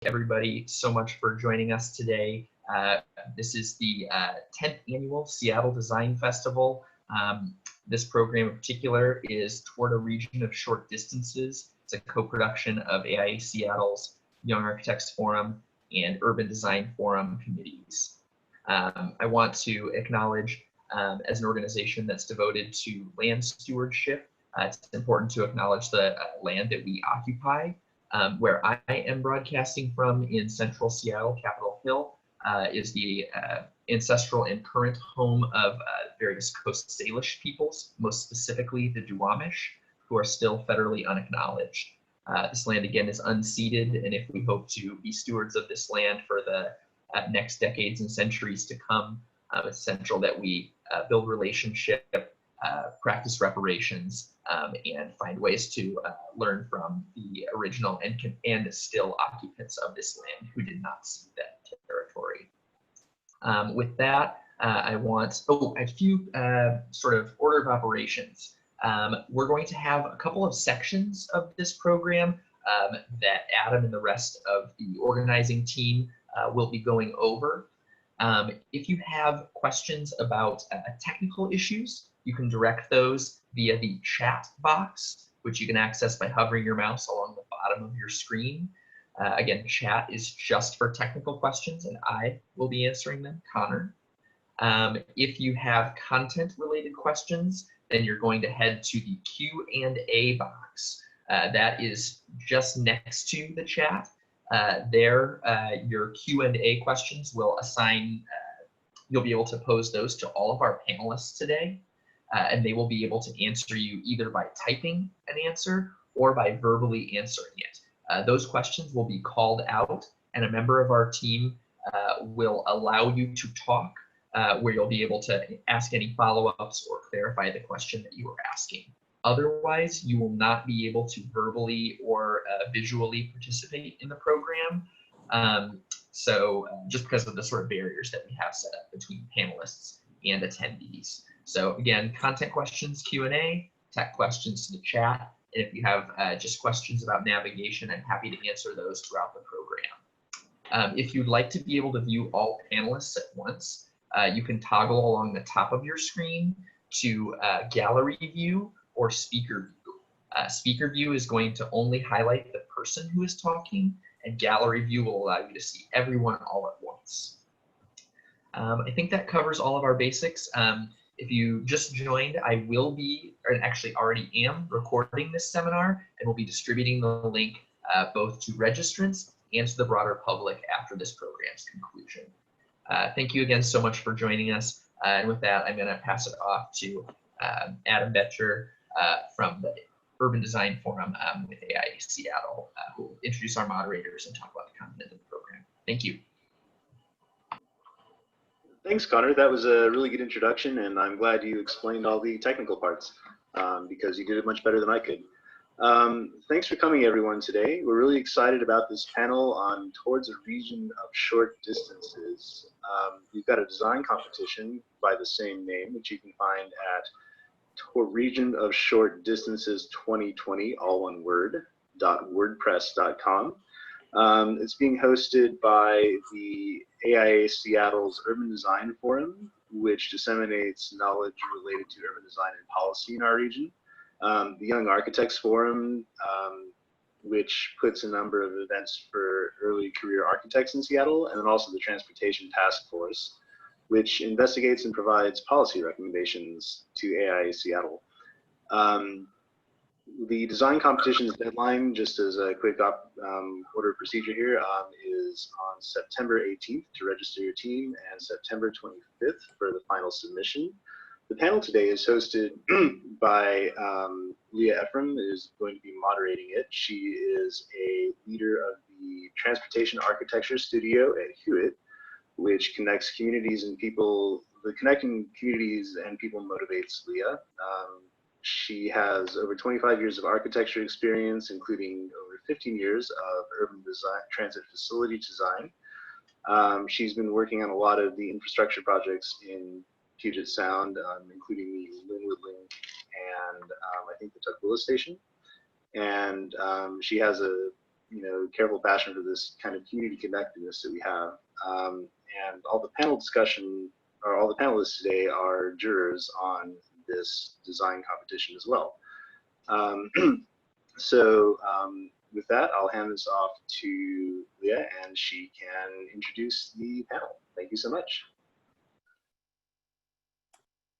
everybody so much for joining us today. This is the 10th annual Seattle Design Festival. This program in particular is toward a region of short distances. It's a co-production of AIA Seattle's Young Architects Forum and Urban Design Forum committees. I want to acknowledge, as an organization that's devoted to land stewardship, it's important to acknowledge the land that we occupy. Where I am broadcasting from in central Seattle, Capitol Hill, is the ancestral and current home of various Coast Salish peoples, most specifically the Duwamish, who are still federally unacknowledged. This land, again, is unceded, and if we hope to be stewards of this land for the next decades and centuries to come, it's essential that we build relationship, practice reparations, and find ways to learn from the original and still occupants of this land who did not cede that territory. With that, I want, a few sort of order of operations. We're going to have a couple of sections of this program that Adam and the rest of the organizing team will be going over. If you have questions about technical issues, you can direct those via the chat box, which you can access by hovering your mouse along the bottom of your screen. Again, chat is just for technical questions, and I will be answering them, Connor. If you have content-related questions, then you're going to head to the Q&A box. That is just next to the chat. There, your Q&A questions will assign, you'll be able to pose those to all of our panelists today. And they will be able to answer you either by typing an answer or by verbally answering it. Those questions will be called out, and a member of our team will allow you to talk, where you'll be able to ask any follow-ups or clarify the question that you were asking. Otherwise, you will not be able to verbally or visually participate in the program. Just because of the sort of barriers that we have set up between panelists and attendees. So again, content questions, Q&A, tech questions to the chat. And if you have just questions about navigation, I'm happy to answer those throughout the program. If you'd like to be able to view all panelists at once, you can toggle along the top of your screen to gallery view or speaker view. Speaker view is going to only highlight the person who is talking, and gallery view will allow you to see everyone all at once. I think that covers all of our basics. If you just joined, I will be, or actually already am, recording this seminar and will be distributing the link both to registrants and to the broader public after this program's conclusion. Thank you again so much for joining us. And with that, I'm going to pass it off to Adam Bettcher from the Urban Design Forum with AIA Seattle, who will introduce our moderators and talk about the content of the program. Thank you. Thanks, Connor. That was a really good introduction, and I'm glad you explained all the technical parts because you did it much better than I could. Thanks for coming, everyone, today. We're really excited about this panel on Towards a Region of Short Distances. We've got a design competition by the same name, which you can find at Region of Short Distances 2020, all one word, .wordpress.com. It's being hosted by the AIA Seattle's Urban Design Forum, which disseminates knowledge related to urban design and policy in our region. The Young Architects Forum, which puts a number of events for early career architects in Seattle, and then also the Transportation Task Force, which investigates and provides policy recommendations to AIA Seattle. The design competition's deadline, just as a quick order of procedure here, is on September 18th to register your team and September 25th for the final submission. The panel today is hosted by Leah Ephraim, who is going to be moderating it. She is a leader of the Transportation Architecture Studio at Hewitt, which connects communities and people. The connecting communities and people motivates Leah. She has over 25 years of architecture experience, including over 15 years of urban design, transit facility design. She's been working on a lot of the infrastructure projects in Puget Sound, including the Linwood Link and I think the Tukwila Station. And she has a careful passion for this kind of community connectedness that we have. And all the panel discussion, or all the panelists today are jurors on this design competition as well. With that, I'll hand this off to Leah, and she can introduce the panel. Thank you so much.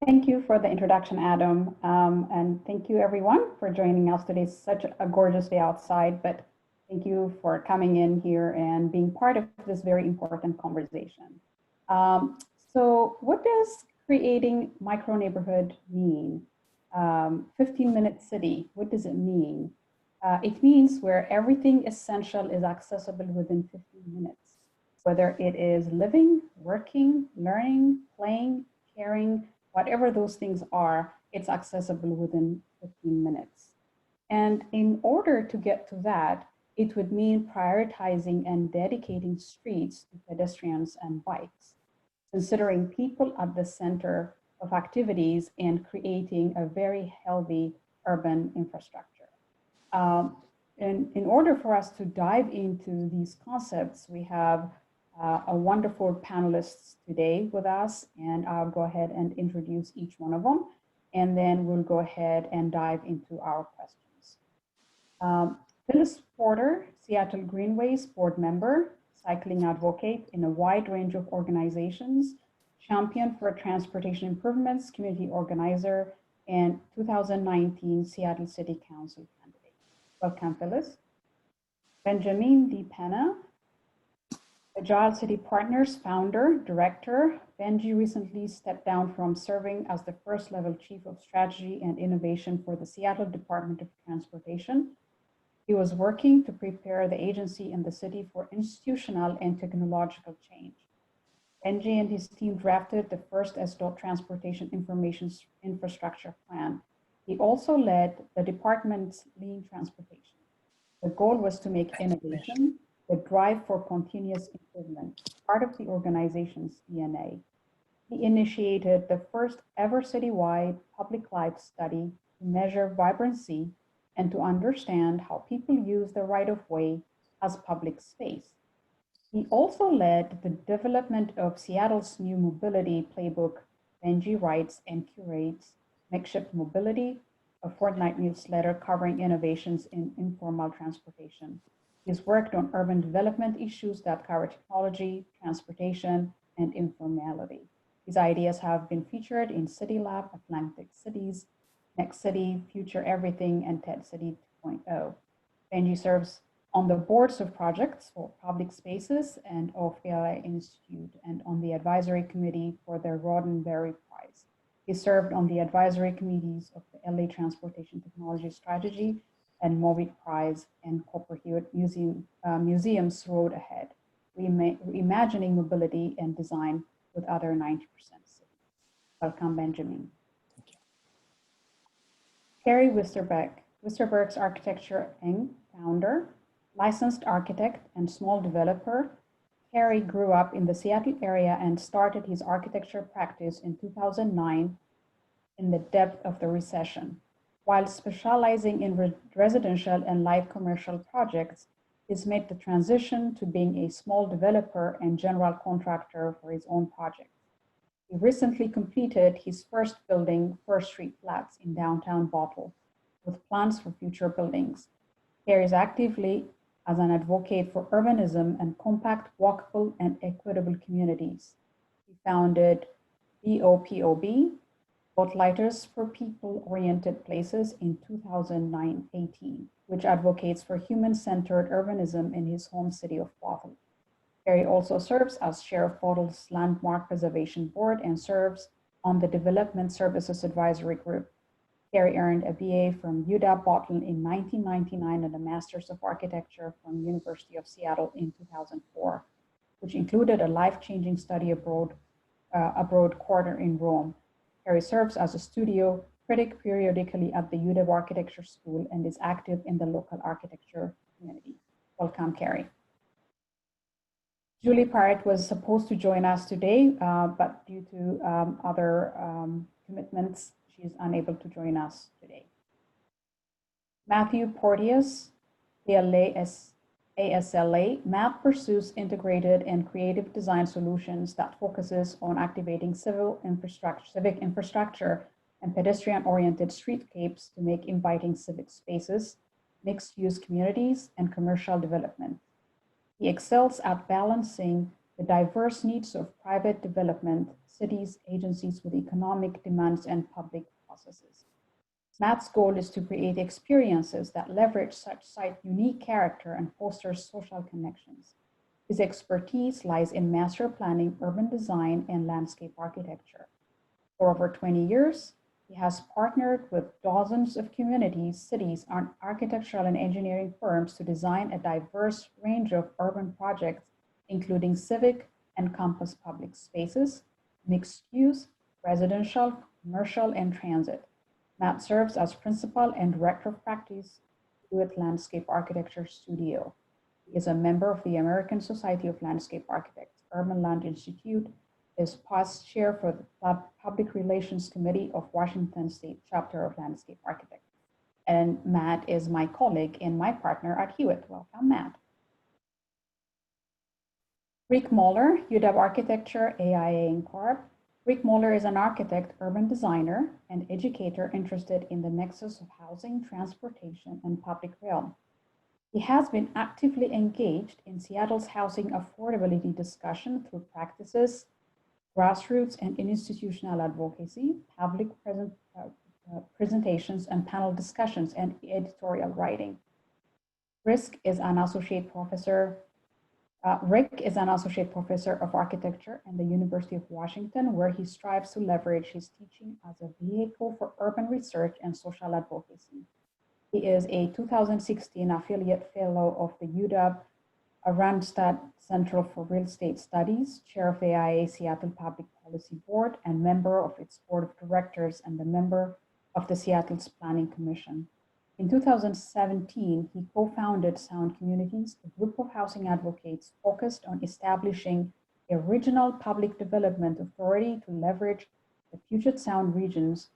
Thank you for the introduction, Adam. And thank you everyone for joining us today. It's such a gorgeous day outside, but thank you for coming in here and being part of this very important conversation. So what does creating micro neighborhood mean? 15-minute city, what does it mean? It means where everything essential is accessible within 15 minutes, whether it is living, working, learning, playing, caring, whatever those things are, it's accessible within 15 minutes. And in order to get to that, it would mean prioritizing and dedicating streets to pedestrians and bikes, considering people at the center of activities and creating a very healthy urban infrastructure. In order for us to dive into these concepts, we have a wonderful panelists today with us, and I'll go ahead and introduce each one of them, and then we'll go ahead and dive into our questions. Phyllis Porter, Seattle Greenways board member, cycling advocate in a wide range of organizations, champion for transportation improvements, community organizer, and 2019 Seattle City Council candidate. Welcome, Phyllis. Benjamin D. Pena, Agile City Partners founder, director. Benji recently stepped down from serving as the first level chief of strategy and innovation for the Seattle Department of Transportation. He was working to prepare the agency and the city for institutional and technological change. Benji and his team drafted the first SDOT Transportation Information Infrastructure Plan. He also led the department's lean transportation. The goal was to make innovation, the drive for continuous improvement, part of the organization's DNA. He initiated the first ever citywide public life study to measure vibrancy and to understand how people use the right-of-way as public space. He also led the development of Seattle's new mobility playbook. Benji writes and curates Makeshift Mobility, a fortnight newsletter covering innovations in informal transportation. He's worked on urban development issues that cover technology, transportation, and informality. His ideas have been featured in City Lab, Atlantic Cities, Next City, Future Everything, and TED City 2.0. Benji serves on the boards of projects for public spaces and of the LA Institute, and on the advisory committee for the Roddenberry Prize. He served on the advisory committees of the LA Transportation Technology Strategy and Movic Prize and Copper Hewitt Museum's Road Ahead, reimagining mobility and design with other 90% cities. Welcome, Benjamin. Thank you. Kerry Westerbeck, Westerbeck's Architecture Inc. founder, licensed architect and small developer. Kerry grew up in the Seattle area and started his architecture practice in 2009 in the depth of the recession. While specializing in residential and light commercial projects, he's made the transition to being a small developer and general contractor for his own projects. He recently completed his first building, First Street Flats in downtown Bottle, with plans for future buildings. Kerry is actively as an advocate for urbanism and compact, walkable, and equitable communities. He founded BOPOB, Lighters for People-Oriented Places, in 2018, which advocates for human-centered urbanism in his home city of Bothell. Kerry also serves as chair of Bottle's Landmark Preservation Board and serves on the Development Services Advisory Group. Kerry earned a BA from UW Bottle in 1999 and a Master's of Architecture from University of Seattle in 2004, which included a life-changing study abroad quarter in Rome. Kerry serves as a studio critic periodically at the UW Architecture School and is active in the local architecture community. Welcome, Kerry. Julie Parrott was supposed to join us today, but due to other commitments, she is unable to join us today. Matthew Porteous, PLAS ASLA, Matt pursues integrated and creative design solutions that focuses on activating civic infrastructure and pedestrian-oriented streetscapes to make inviting civic spaces, mixed-use communities, and commercial development. He excels at balancing the diverse needs of private development, cities, agencies with economic demands, and public processes. Matt's goal is to create experiences that leverage such site unique character and foster social connections. His expertise lies in master planning, urban design, and landscape architecture. For over 20 years, he has partnered with dozens of communities, cities, and architectural and engineering firms to design a diverse range of urban projects, including civic and campus public spaces, mixed use, residential, commercial, and transit. Matt serves as principal and director of practice at Landscape Architecture Studio. He is a member of the American Society of Landscape Architects, Urban Land Institute, is past chair for the Public Relations Committee of Washington State Chapter of Landscape Architects. And Matt is my colleague and my partner at Hewitt. Welcome, Matt. Rick Moeller, UW Architecture, AIA Inc. Rick Moeller is an architect, urban designer, and educator interested in the nexus of housing, transportation, and public realm. He has been actively engaged in Seattle's housing affordability discussion through practices, grassroots and institutional advocacy, public presentations, and panel discussions, and editorial writing. Rick is an associate professor of architecture at the University of Washington, where he strives to leverage his teaching as a vehicle for urban research and social advocacy. He is a 2016 affiliate fellow of the UW Randstad Center for Real Estate Studies, chair of the AIA Seattle Public Policy Board, and member of its board of directors and a member of the Seattle's Planning Commission. In 2017, he co-founded Sound Communities, a group of housing advocates focused on establishing a regional public development authority to leverage the Puget Sound region's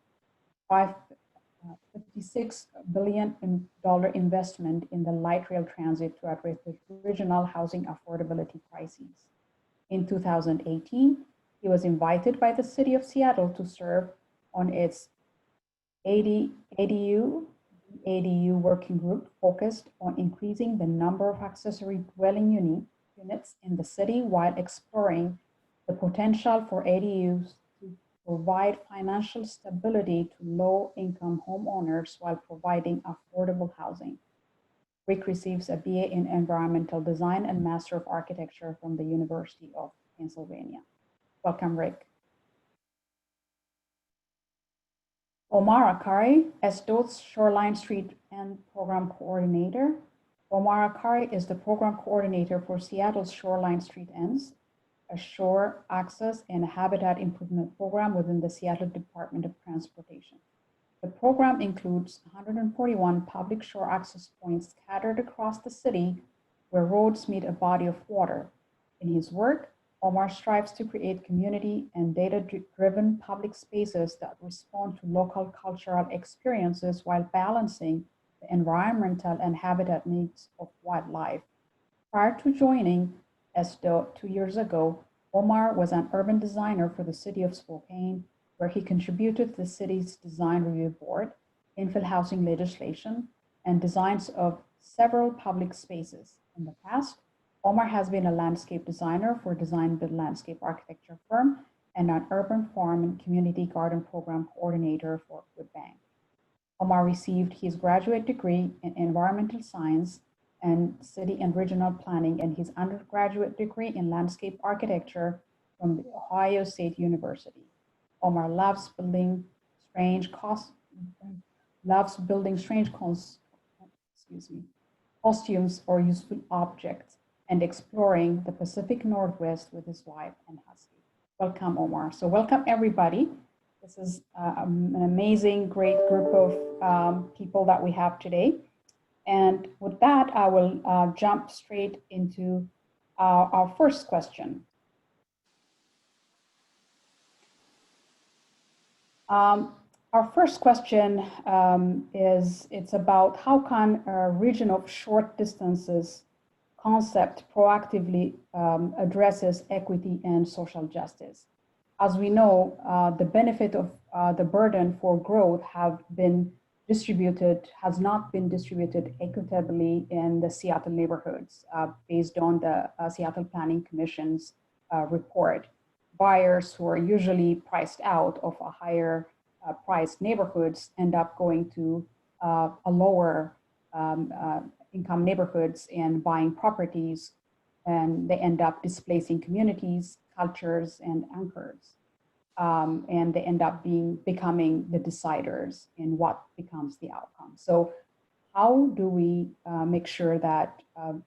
$56 billion investment in the light rail transit to address the regional housing affordability crises. In 2018, he was invited by the city of Seattle to serve on its ADU working group focused on increasing the number of accessory dwelling units in the city while exploring the potential for ADUs to provide financial stability to low-income homeowners while providing affordable housing. Rick receives a BA in Environmental Design and Master of Architecture from the University of Pennsylvania. Welcome, Rick. Omar Akari, SDOT's Shoreline Street End Program Coordinator. Omar Akari is the Program Coordinator for Seattle's Shoreline Street Ends, a shore access and habitat improvement program within the Seattle Department of Transportation. The program includes 141 public shore access points scattered across the city where roads meet a body of water. In his work, Omar strives to create community and data-driven public spaces that respond to local cultural experiences while balancing the environmental and habitat needs of wildlife. Prior to joining SDOT 2 years ago, Omar was an urban designer for the city of Spokane, where he contributed to the city's design review board, infill housing legislation, and designs of several public spaces. In the past, Omar has been a landscape designer for Design Build Landscape Architecture firm and an urban farm and community garden program coordinator for Woodbank. Omar received his graduate degree in environmental science and city and regional planning and his undergraduate degree in landscape architecture from the Ohio State University. Omar loves building strange costumes or useful objects, and exploring the Pacific Northwest with his wife and husky. Welcome, Omar. So welcome, everybody. This is an amazing, great group of people that we have today. And with that, I will jump straight into our first question. Our first question it's about how can a region of short distances concept proactively addresses equity and social justice. As we know, the benefit of the burden for growth has not been distributed equitably in the Seattle neighborhoods based on the Seattle Planning Commission's report. Buyers who are usually priced out of a higher priced neighborhoods end up going to a lower income neighborhoods and buying properties, and they end up displacing communities, cultures, and anchors. And they end up becoming the deciders in what becomes the outcome. So how do we make sure that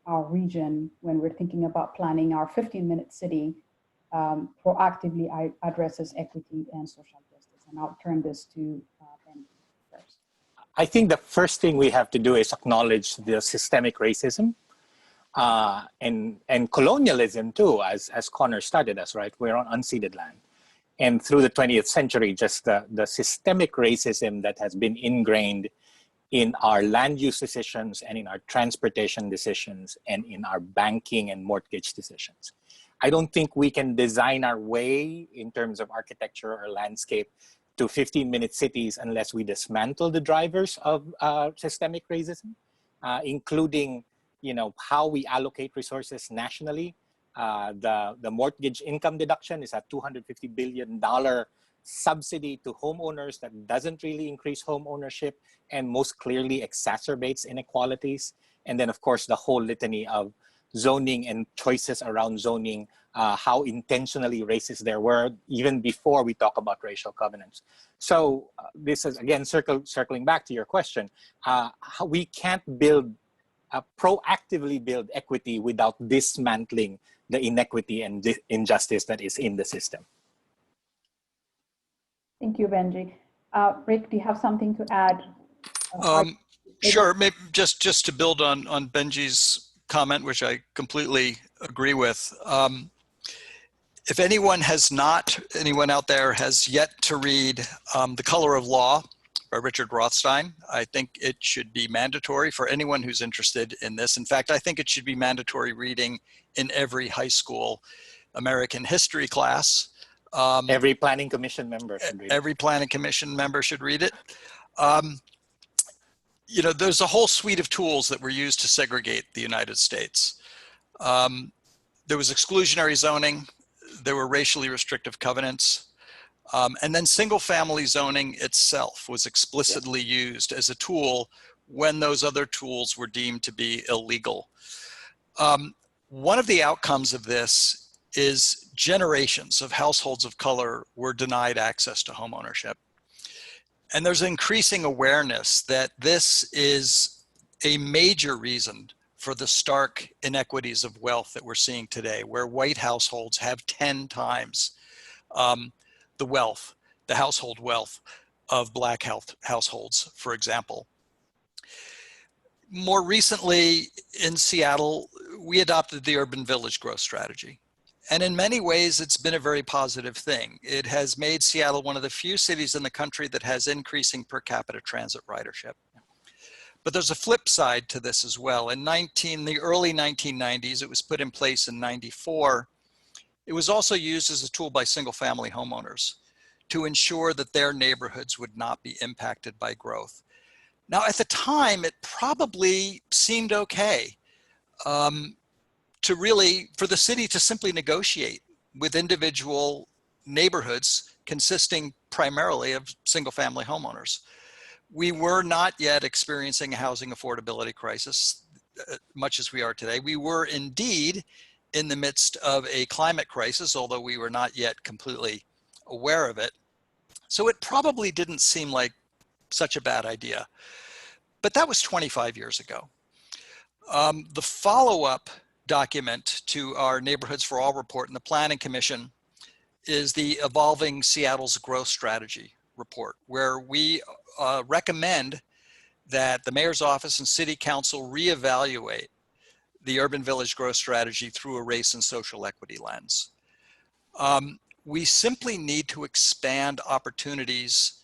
our region, when we're thinking about planning our 15-minute city, proactively addresses equity and social justice? And I'll turn this to Ben first. I think the first thing we have to do is acknowledge the systemic racism and colonialism too, as Connor started us, right? We're on unceded land. And through the 20th century, just the systemic racism that has been ingrained in our land use decisions and in our transportation decisions and in our banking and mortgage decisions. I don't think we can design our way in terms of architecture or landscape to 15-minute cities unless we dismantle the drivers of systemic racism, including, how we allocate resources nationally. The mortgage income deduction is a $250 billion subsidy to homeowners that doesn't really increase home ownership and most clearly exacerbates inequalities. And then, of course, the whole litany of zoning and choices around zoning, how intentionally racist there were even before we talk about racial covenants. So this is, again, circling back to your question, how we can't proactively build equity without dismantling the inequity and the injustice that is in the system. Thank you, Benji. Rick, do you have something to add? Sure, maybe just to build on Benji's comment, which I completely agree with. If anyone out there has yet to read The Color of Law by Richard Rothstein, I think it should be mandatory for anyone who's interested in this. In fact, I think it should be mandatory reading in every high school American history class. Every planning commission member should read it. Every planning commission member should read it. There's a whole suite of tools that were used to segregate the United States. There was exclusionary zoning. There were racially restrictive covenants. And then single family zoning itself was explicitly used as a tool when those other tools were deemed to be illegal. One of the outcomes of this is generations of households of color were denied access to homeownership. And there's increasing awareness that this is a major reason for the stark inequities of wealth that we're seeing today, where white households have 10 times the household wealth of Black households, for example. More recently in Seattle, we adopted the urban village growth strategy. And in many ways, it's been a very positive thing. It has made Seattle one of the few cities in the country that has increasing per capita transit ridership. But there's a flip side to this as well. In the early 1990s, it was put in place in 94. It was also used as a tool by single-family homeowners to ensure that their neighborhoods would not be impacted by growth. Now, at the time, it probably seemed okay for the city to simply negotiate with individual neighborhoods consisting primarily of single-family homeowners. We were not yet experiencing a housing affordability crisis, much as we are today. We were indeed in the midst of a climate crisis, although we were not yet completely aware of it. So it probably didn't seem like such a bad idea. But that was 25 years ago. The follow-up document to our Neighborhoods for All report in the Planning Commission is the Evolving Seattle's Growth Strategy report, where we recommend that the mayor's office and city council reevaluate the urban village growth strategy through a race and social equity lens. We simply need to expand opportunities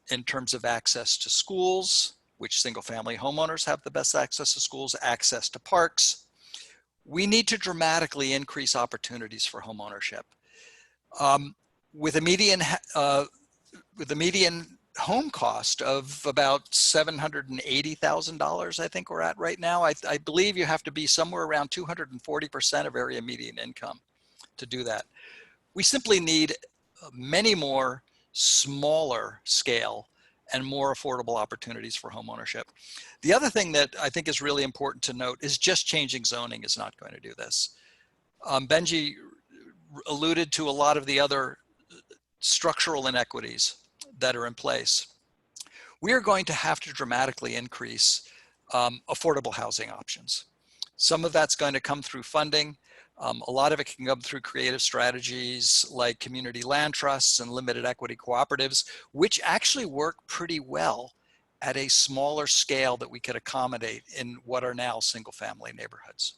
in terms of access to schools, which single family homeowners have the best access to schools, access to parks. We need to dramatically increase opportunities for homeownership. With a median home cost of about $780,000, I think we're at right now. I believe you have to be somewhere around 240% of area median income to do that. We simply need many more smaller scale and more affordable opportunities for homeownership. The other thing that I think is really important to note is just changing zoning is not going to do this. Benji alluded to a lot of the other structural inequities that are in place. We are going to have to dramatically increase affordable housing options. Some of that's going to come through funding. A lot of it can come through creative strategies like community land trusts and limited equity cooperatives, which actually work pretty well at a smaller scale that we could accommodate in what are now single-family neighborhoods.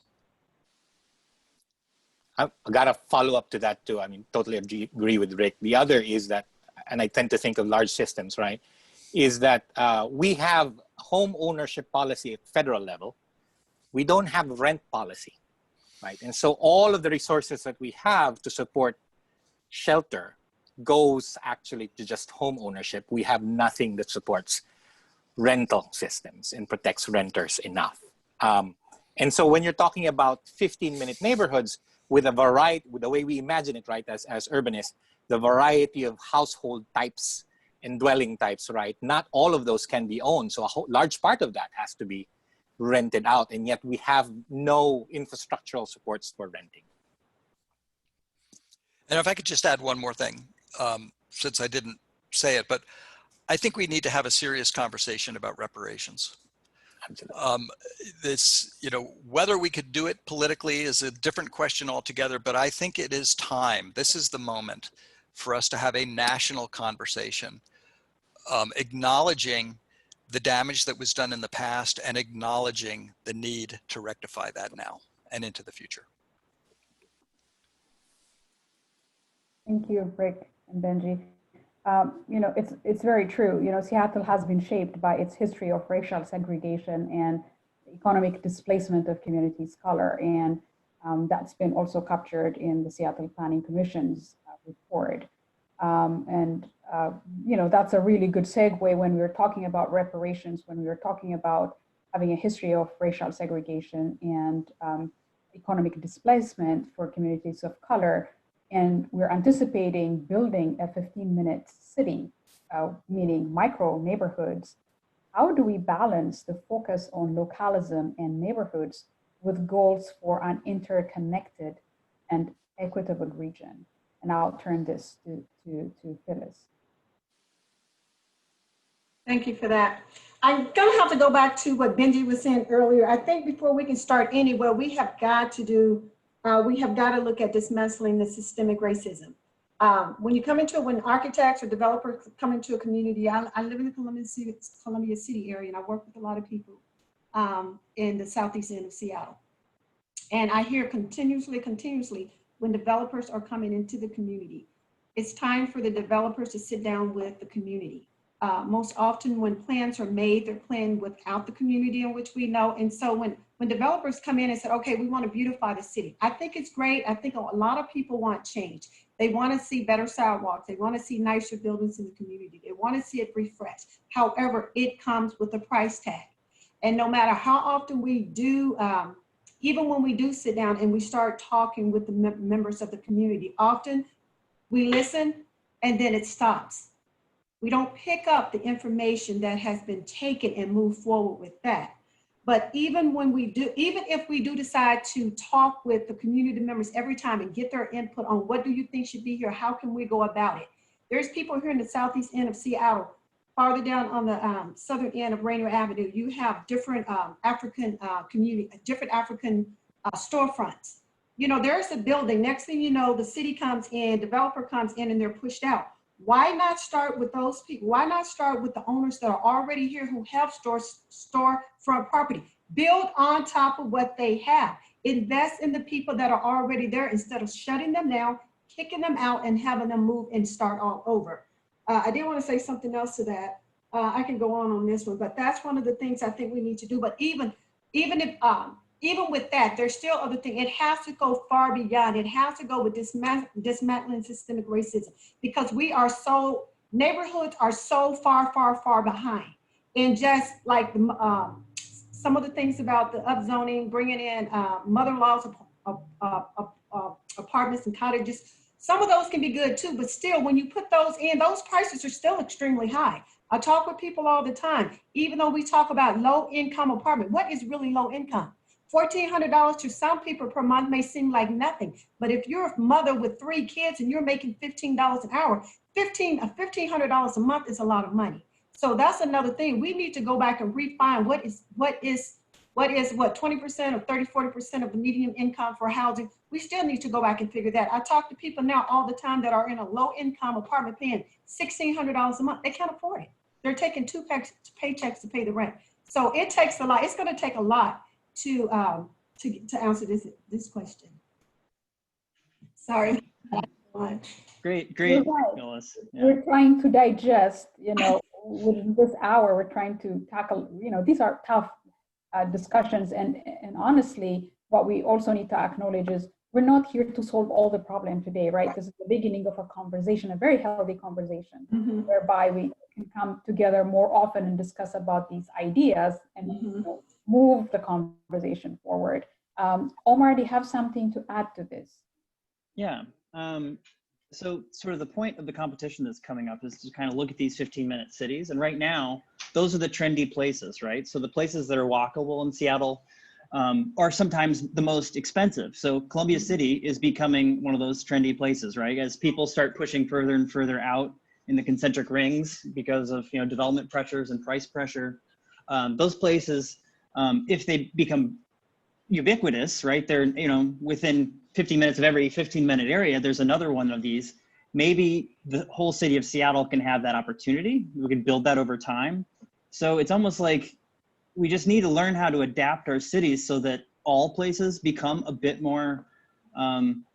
I got to follow up to that too. I mean, totally agree with Rick. The other is that, and I tend to think of large systems, right, is that we have home ownership policy at federal level. We don't have rent policy, right? And so all of the resources that we have to support shelter goes actually to just home ownership. We have nothing that supports rental systems and protects renters enough. And so when you're talking about 15-minute neighborhoods with a variety, with the way we imagine it, right, as urbanists, the variety of household types and dwelling types, right, not all of those can be owned. So a large part of that has to be rented out, and yet we have no infrastructural supports for renting. And if I could just add one more thing, since I didn't say it, but I think we need to have a serious conversation about reparations. This, you know, whether we could do it politically is a different question altogether, but I think it is time. This is the moment for us to have a national conversation, acknowledging the damage that was done in the past and acknowledging the need to rectify that now and into the future. Thank you, Rick and Benji. You know, it's very true. You know, Seattle has been shaped by its history of racial segregation and economic displacement of communities of color. And that's been also captured in the Seattle Planning Commission's report. You know, that's a really good segue when we're talking about reparations, when we're talking about having a history of racial segregation and economic displacement for communities of color. And we're anticipating building a 15-minute city, meaning micro neighborhoods. How do we balance the focus on localism and neighborhoods with goals for an interconnected and equitable region? And I'll turn this to Phyllis. Thank you for that. I'm gonna have to go back to what Benji was saying earlier. I think before we can start anywhere, we have got to look at dismantling the systemic racism. When architects or developers come into a community, I live in the Columbia City area, and I work with a lot of people in the southeast end of Seattle. And I hear continuously when developers are coming into the community, it's time for the developers to sit down with the community. Most often when plans are made, they're planned without the community in which we know. And so when developers come in and say, okay, we want to beautify the city, I think it's great. I think a lot of people want change. They want to see better sidewalks. They want to see nicer buildings in the community. They want to see it refreshed. However, it comes with a price tag. And no matter how often we do, even when we do sit down and we start talking with the members of the community, often we listen and then it stops. We don't pick up the information that has been taken and move forward with that. But even if we do decide to talk with the community members every time and get their input on what do you think should be here, how can we go about it? There's people here in the southeast end of Seattle, farther down on the southern end of Rainier Avenue, you have different African storefronts. You know, there's a building, next thing you know, the city comes in, developer comes in and they're pushed out. Why not start with those people? Why not start with the owners that are already here who have storefront property? Build on top of what they have. Invest in the people that are already there instead of shutting them down, kicking them out, and having them move and start all over. I did want to say something else to that. I can go on this one, but that's one of the things I think we need to do. But even even with that, there's still other things. It has to go far beyond. It has to go with dismantling systemic racism, because neighborhoods are so far, far, far behind. And just like some of the things about the upzoning, bringing in mother-in-law's apartments and cottages, some of those can be good too, but still, when you put those in, those prices are still extremely high. I talk with people all the time, even though we talk about low income apartment, what is really low income? $1,400 to some people per month may seem like nothing, but if you're a mother with 3 kids and you're making $15 an hour, $1,500 a month is a lot of money. So that's another thing. We need to go back and refine what is 20% or 30-40% of the median income for housing. We still need to go back and figure that. I talk to people now all the time that are in a low income apartment paying $1,600 a month. They can't afford it. They're taking 2 paychecks to pay the rent. So it takes a lot. It's going to take a lot to answer this question. Sorry. Great, You're right. Phyllis. Yeah. We're trying to digest, within this hour, we're trying to tackle, these are tough discussions. And honestly, what we also need to acknowledge is we're not here to solve all the problem today, right? This is the beginning of a conversation, a very healthy conversation, whereby we can come together more often and discuss about these ideas and move the conversation forward. Omar, do you have something to add to this? Yeah. So sort of the point of the competition that's coming up is to kind of look at these 15-minute cities. And right now, those are the trendy places, right? So the places that are walkable in Seattle are sometimes the most expensive. So Columbia City is becoming one of those trendy places, right? As people start pushing further and further out in the concentric rings because of development pressures and price pressure, those places, if they become ubiquitous, right? They're within 15 minutes of every 15-minute area, there's another one of these. Maybe the whole city of Seattle can have that opportunity. We can build that over time. So it's almost like we just need to learn how to adapt our cities so that all places become a bit more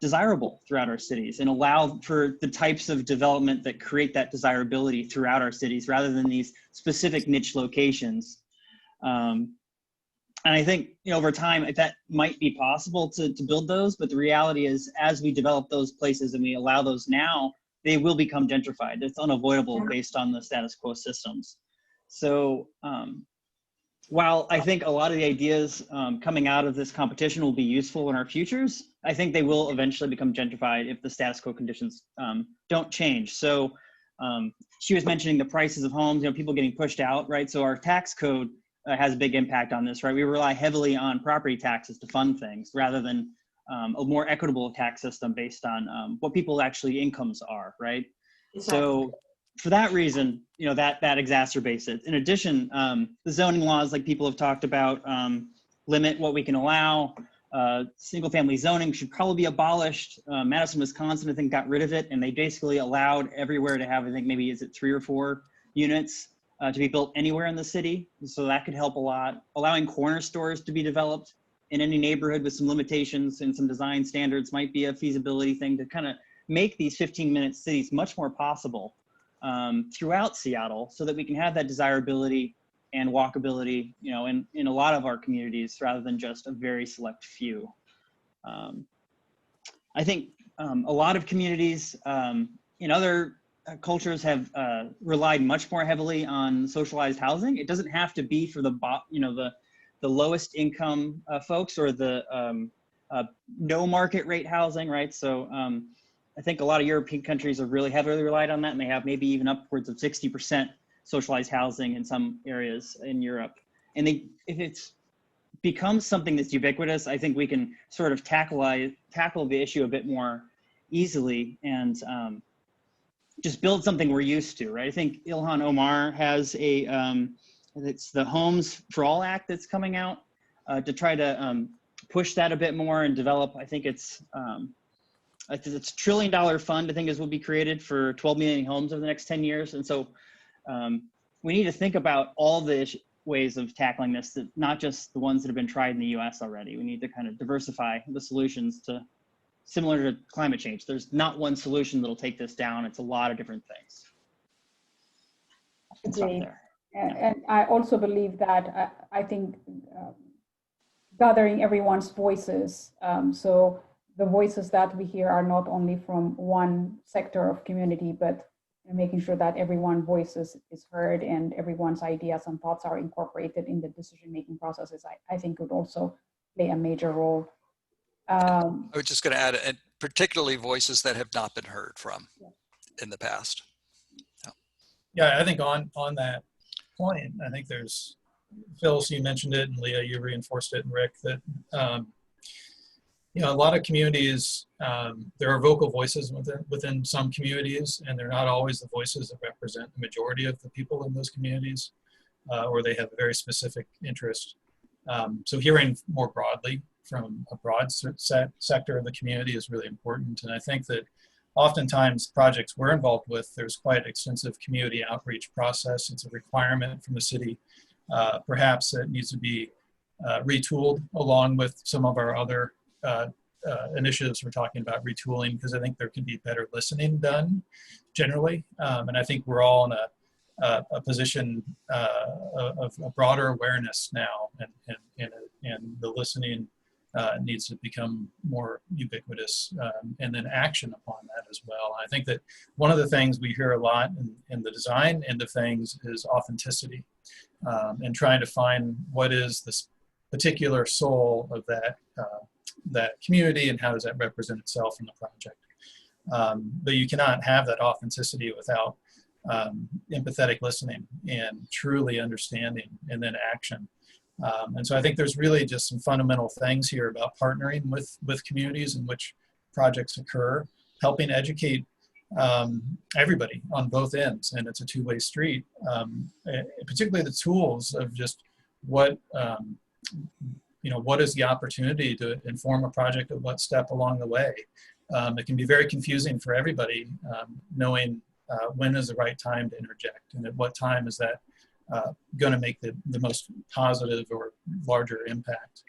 desirable throughout our cities and allow for the types of development that create that desirability throughout our cities rather than these specific niche locations. And I think over time that might be possible to build those, but the reality is as we develop those places and we allow those now, they will become gentrified. It's unavoidable based on the status quo systems. So while I think a lot of the ideas coming out of this competition will be useful in our futures, I think they will eventually become gentrified if the status quo conditions don't change. So she was mentioning the prices of homes, people getting pushed out, right? So our tax code has a big impact on this, right? We rely heavily on property taxes to fund things rather than a more equitable tax system based on what people's actually incomes are, right? Exactly. So for that reason, that exacerbates it. In addition, the zoning laws, like people have talked about, limit what we can allow. Single family zoning should probably be abolished. Madison, Wisconsin, I think got rid of it, and they basically allowed everywhere to have, I think maybe, is it 3 or 4 units to be built anywhere in the city. So that could help a lot. Allowing corner stores to be developed in any neighborhood with some limitations and some design standards might be a feasibility thing to kind of make these 15-minute cities much more possible throughout Seattle so that we can have that desirability and walkability, in a lot of our communities rather than just a very select few. I think a lot of communities in other cultures have relied much more heavily on socialized housing. It doesn't have to be for the lowest income folks or the no market rate housing, right? So I think a lot of European countries have really heavily relied on that, and they have maybe even upwards of 60% socialized housing in some areas in Europe. And if it's becomes something that's ubiquitous, I think we can sort of tackle the issue a bit more easily and just build something we're used to, right? I think Ilhan Omar has it's the Homes for All Act that's coming out to try to push that a bit more and develop. I think it's a $1 trillion fund, I think, will be created for 12 million homes over the next 10 years. And so we need to think about all the ways of tackling this, not just the ones that have been tried in the US already. We need to kind of diversify the solutions to, similar to climate change. There's not one solution that'll take this down. It's a lot of different things. Agreed. And I also believe that I think gathering everyone's voices. So the voices that we hear are not only from one sector of community, but making sure that everyone's voices is heard and everyone's ideas and thoughts are incorporated in the decision-making processes, I think would also play a major role. I was just going to add, and particularly voices that have not been heard from in the past. Yeah, I think on that point, I think there's, Phil, you mentioned it, and Leah, you reinforced it, and Rick, that you know, a lot of communities, there are vocal voices within some communities, and they're not always the voices that represent the majority of the people in those communities, or they have a very specific interest. So hearing more broadly from a broad sector of the community is really important. And I think that oftentimes projects we're involved with, there's quite extensive community outreach process. It's a requirement from the city. Perhaps it needs to be retooled along with some of our other initiatives we're talking about retooling, because I think there can be better listening done generally. And I think we're all in a position of a broader awareness now, and the listening needs to become more ubiquitous, and then action upon that as well. I think that one of the things we hear a lot in the design end of things is authenticity, and trying to find what is this particular soul of that community and how does that represent itself in the project. But you cannot have that authenticity without empathetic listening and truly understanding and then action. And so I think there's really just some fundamental things here about partnering with communities in which projects occur, helping educate everybody on both ends, and it's a two-way street, particularly the tools of just what, you know, what is the opportunity to inform a project at what step along the way. It can be very confusing for everybody, knowing when is the right time to interject and at what time is that going to make the most positive or larger impact.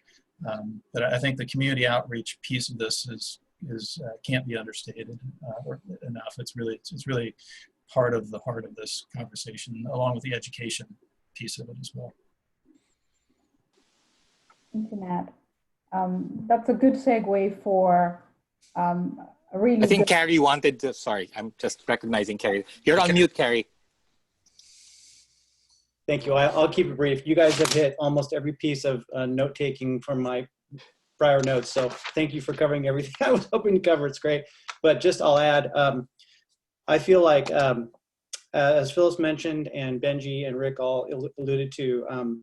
But I think the community outreach piece of this is can't be understated enough. It's really part of the heart of this conversation, along with the education piece of it as well. Thank you, Nat. That's a good segue for a really I think good... Kerry wanted to, sorry, I'm just recognizing Kerry. You're on mute, Kerry. Thank you. I'll keep it brief. You guys have hit almost every piece of note-taking from my prior notes, so thank you for covering everything I was hoping to cover. It's great. But just I'll add, I feel like, as Phyllis mentioned and Benji and Rick all alluded to,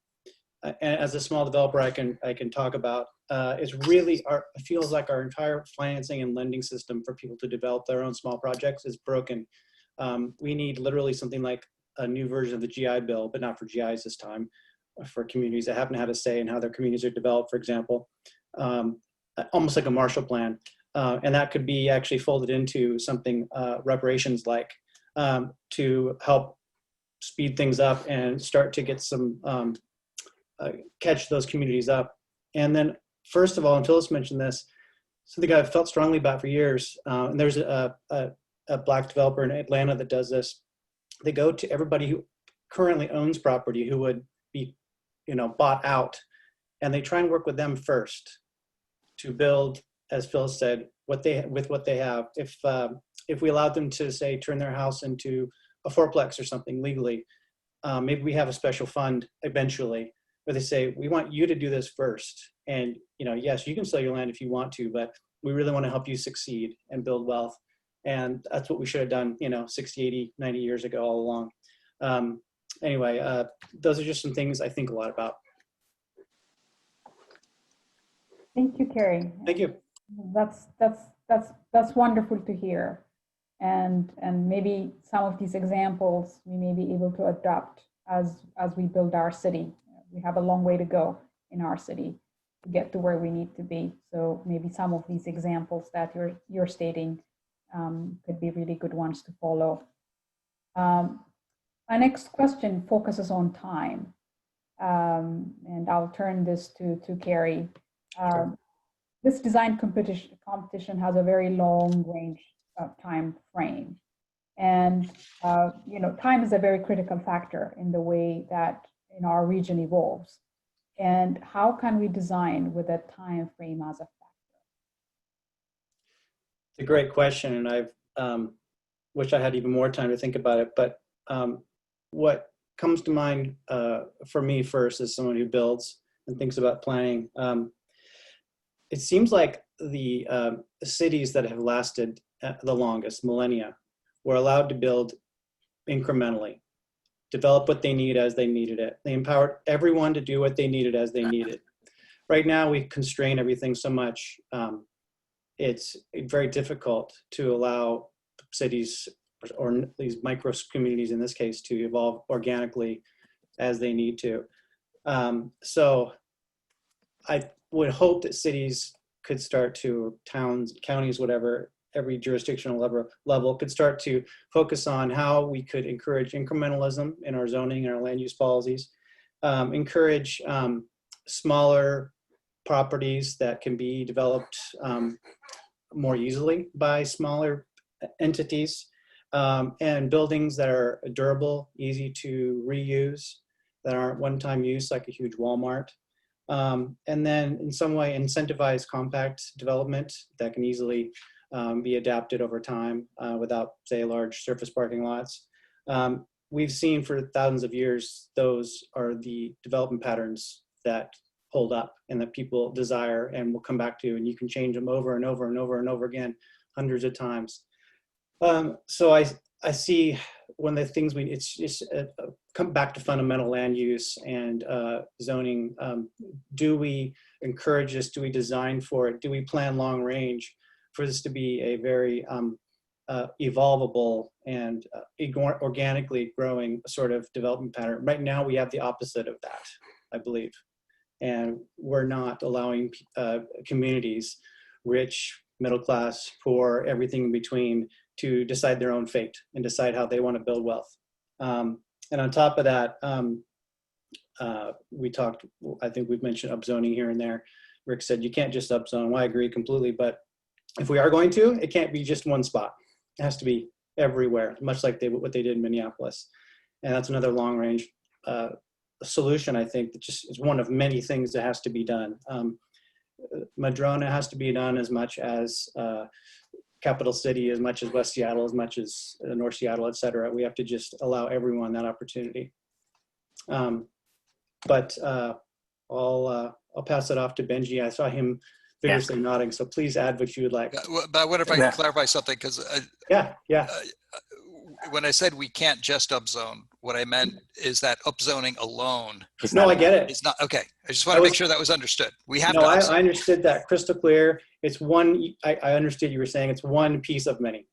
as a small developer I can talk about, is really it feels like our entire financing and lending system for people to develop their own small projects is broken. We need literally something like a new version of the GI Bill, but not for GIs this time, for communities that haven't had a say in how their communities are developed, for example, almost like a Marshall Plan. And that could be actually folded into something reparations like, to help speed things up and start to get some, catch those communities up. And then first of all, and Phyllis mentioned this, something I've felt strongly about for years, and there's a Black developer in Atlanta that does this. They go to everybody who currently owns property who would be, bought out, and they try and work with them first to build, as Phil said, what they have. If we allowed them to, say, turn their house into a fourplex or something legally, maybe we have a special fund eventually where they say, we want you to do this first. And, yes, you can sell your land if you want to, but we really want to help you succeed and build wealth. And that's what we should have done, 60, 80, 90 years ago all along. Anyway, those are just some things I think a lot about. Thank you, Kerry. Thank you. That's wonderful to hear. And maybe some of these examples we may be able to adopt as we build our city. We have a long way to go in our city to get to where we need to be. So maybe some of these examples that you're stating could be really good ones to follow. My next question focuses on time, and I'll turn this to Kerry. Sure. This design competition has a very long range time frame, and time is a very critical factor in the way that our region evolves. And how can we design with a time frame as a factor? It's a great question, and I've wish I had even more time to think about it. But what comes to mind for me first as someone who builds and thinks about planning, it seems like the cities that have lasted the longest, millennia, were allowed to build incrementally, develop what they need as they needed it. They empowered everyone to do what they needed as they needed. Right now, we constrain everything so much. It's very difficult to allow cities or these micro communities in this case to evolve organically as they need to. So I would hope that cities could start to, towns, counties, whatever, every jurisdictional level could start to focus on how we could encourage incrementalism in our zoning and our land use policies, encourage smaller properties that can be developed more easily by smaller entities, and buildings that are durable, easy to reuse, that aren't one-time use like a huge Walmart. And then in some way incentivize compact development that can easily be adapted over time without, say, large surface parking lots. We've seen for thousands of years, those are the development patterns that hold up and that people desire and will come back to, and you can change them over and over and over and over again, hundreds of times. So I see one of the things it's just come back to fundamental land use and zoning. Do we encourage this? Do we design for it? Do we plan long range for this to be a very evolvable and organically growing sort of development pattern? Right now, we have the opposite of that, I believe. And we're not allowing communities, rich, middle class, poor, everything in between, to decide their own fate and decide how they want to build wealth. And on top of that, we talked, I think we've mentioned upzoning here and there. Rick said you can't just upzone. Well, I agree completely, but if we are going to, it can't be just one spot. It has to be everywhere, much like what they did in Minneapolis. And that's another long range solution, I think, that just is one of many things that has to be done. Madrona has to be done as much as Capital City, as much as West Seattle, as much as North Seattle, et cetera. We have to just allow everyone that opportunity. But I'll pass it off to Benji. I saw him vigorously nodding, so please add what you would like. But I wonder if I can clarify something, because when I said we can't just upzone, what I meant is that upzoning alone. No, I get it. It's not okay. I just want to make sure that was understood. We have. No, I understood that crystal clear. It's one. I understood you were saying it's one piece of many.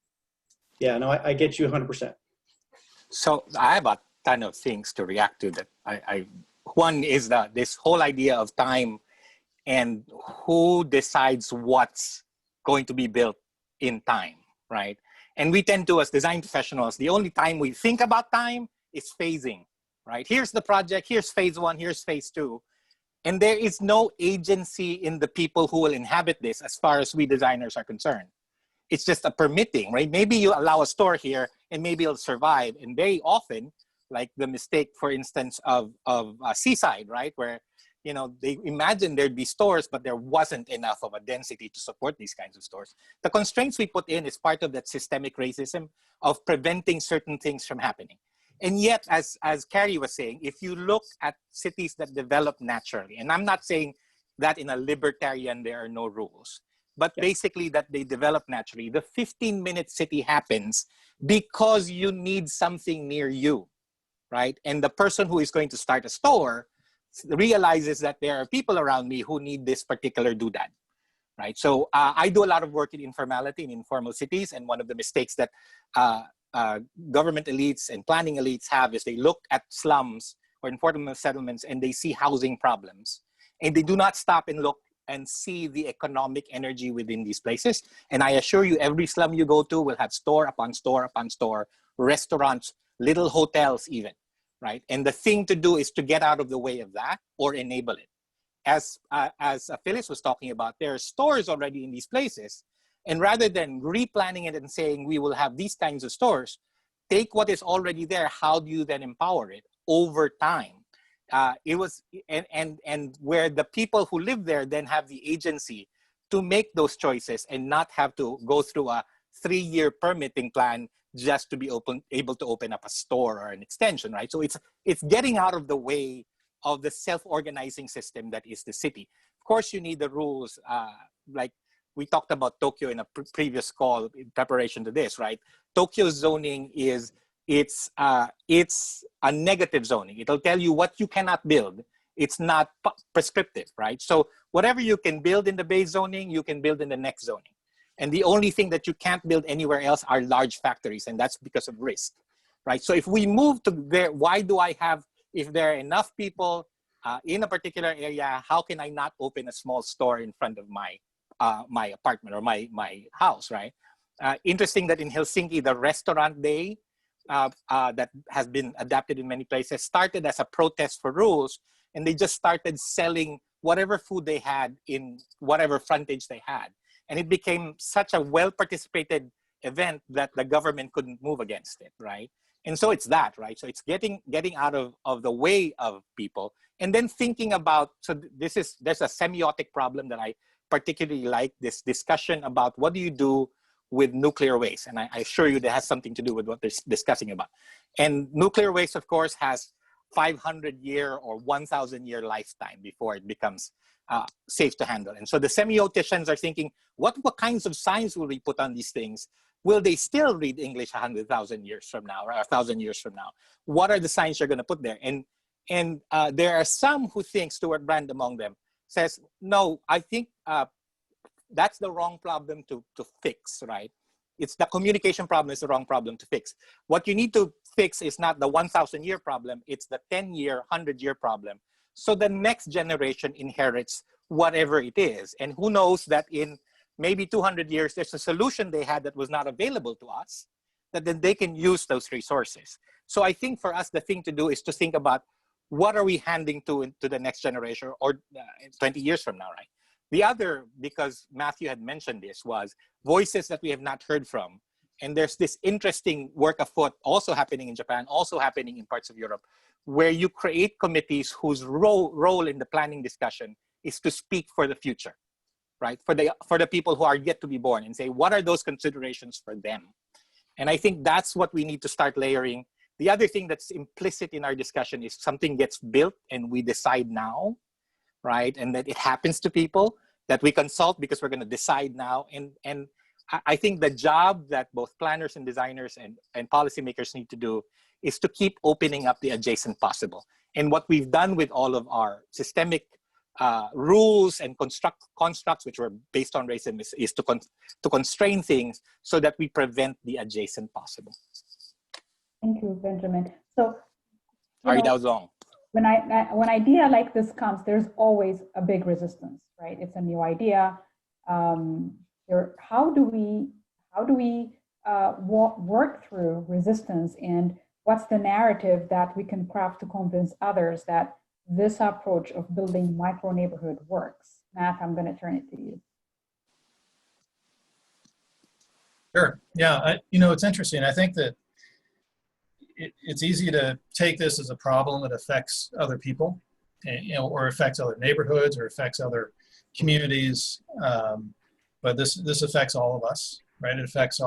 Yeah, no, I get you 100%. So I have a ton of things to react to that. One is that this whole idea of time and who decides what's going to be built in time, right? And we tend to, as design professionals, the only time we think about time is phasing, right? Here's the project, here's phase one, here's phase two. And there is no agency in the people who will inhabit this as far as we designers are concerned. It's just a permitting, right? Maybe you allow a store here and maybe it'll survive. And very often, like the mistake, for instance, of Seaside, right? Where, you know, they imagined there'd be stores, but there wasn't enough of a density to support these kinds of stores. The constraints we put in is part of that systemic racism of preventing certain things from happening. And yet, as Kerry was saying, if you look at cities that develop naturally, and I'm not saying that in a libertarian there are no rules, but basically that they develop naturally, the 15-minute city happens because you need something near you, right? And the person who is going to start a store realizes that there are people around me who need this particular doodad, right? So I do a lot of work in informality in informal cities, and one of the mistakes that government elites and planning elites have is they look at slums or informal settlements and they see housing problems, and they do not stop and look and see the economic energy within these places. And I assure you, every slum you go to will have store upon store upon store, restaurants, little hotels even. Right? And the thing to do is to get out of the way of that or enable it. As Phyllis was talking about, there are stores already in these places. And rather than replanning it and saying we will have these kinds of stores, take what is already there. How do you then empower it over time? it was, and where the people who live there then have the agency to make those choices and not have to go through a 3-year permitting plan just to be able to open up a store or an extension, right? So it's getting out of the way of the self-organizing system that is the city. Of course, you need the rules, like we talked about Tokyo in a previous call in preparation to this, right? Tokyo's zoning it's a negative zoning. It'll tell you what you cannot build. It's not prescriptive, right? So whatever you can build in the base zoning, you can build in the next zoning. And the only thing that you can't build anywhere else are large factories, and that's because of risk, right? So if we move to there, why do I have, if there are enough people in a particular area, how can I not open a small store in front of my my apartment or my house, right? Interesting that in Helsinki, the restaurant day that has been adapted in many places started as a protest for rules, and they just started selling whatever food they had in whatever frontage they had. And it became such a well-participated event that the government couldn't move against it, right? And so it's that, right? So it's getting out of the way of people, and then thinking about, so there's a semiotic problem that I particularly like, this discussion about what do you do with nuclear waste. And I assure you that has something to do with what they're discussing about. And nuclear waste, of course, has 500-year or 1,000-year lifetime before it becomes safe to handle. And so the semioticians are thinking, what kinds of signs will we put on these things? Will they still read English 100,000 years from now or 1,000 years from now? What are the signs you're going to put there? And there are some who think, Stuart Brand among them, says, no, I think that's the wrong problem to fix, right? It's the communication problem is the wrong problem to fix. What you need to fix is not the 1,000-year problem, it's the 10-year, 100-year problem. So the next generation inherits whatever it is. And who knows that in maybe 200 years, there's a solution they had that was not available to us, that then they can use those resources. So I think for us, the thing to do is to think about what are we handing to the next generation or 20 years from now, right? The other, because Matthew had mentioned this, was voices that we have not heard from. And there's this interesting work afoot also happening in Japan, also happening in parts of Europe, where you create committees whose role in the planning discussion is to speak for the future, right? For the people who are yet to be born, and say, what are those considerations for them? And I think that's what we need to start layering. The other thing that's implicit in our discussion is something gets built and we decide now, right? And that it happens to people, that we consult because we're going to decide now. And I think the job that both planners and designers and policymakers need to do is to keep opening up the adjacent possible. And what we've done with all of our systemic rules and constructs, which were based on racism, is to constrain things so that we prevent the adjacent possible. Thank you, Benjamin. So, sorry, that was long. When idea like this comes, there's always a big resistance, right? It's a new idea. How do we work through resistance, and what's the narrative that we can craft to convince others that this approach of building micro neighborhood works? Matt, I'm going to turn it to you. Sure. Yeah. It's interesting. I think that it's easy to take this as a problem that affects other people, or affects other neighborhoods, or affects other communities. But this affects all of us, right? It affects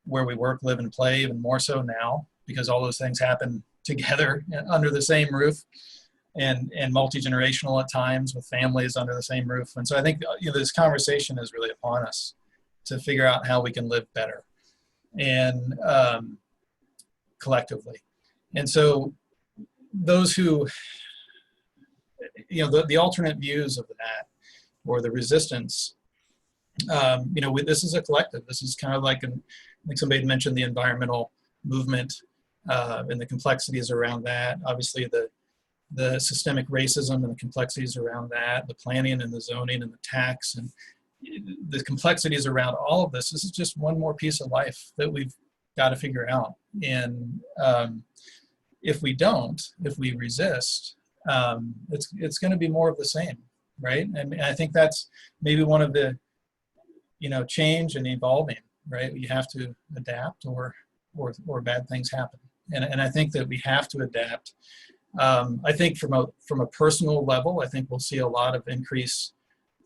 where we work, live, and play, even more so now, because all those things happen together under the same roof, and multi-generational at times, with families under the same roof. And so I think this conversation is really upon us to figure out how we can live better and collectively. And so those who, the alternate views of that, or the resistance, this is a collective. This is kind of like, I think somebody had mentioned the environmental movement and the complexities around that. Obviously, the systemic racism and the complexities around that, the planning and the zoning and the tax and the complexities around all of this. This is just one more piece of life that we've got to figure out. And if we resist, it's going to be more of the same, right? And I think that's maybe one of the, change and evolving, right? You have to adapt or bad things happen. And I think that we have to adapt I think from a personal level, I think we'll see a lot of increased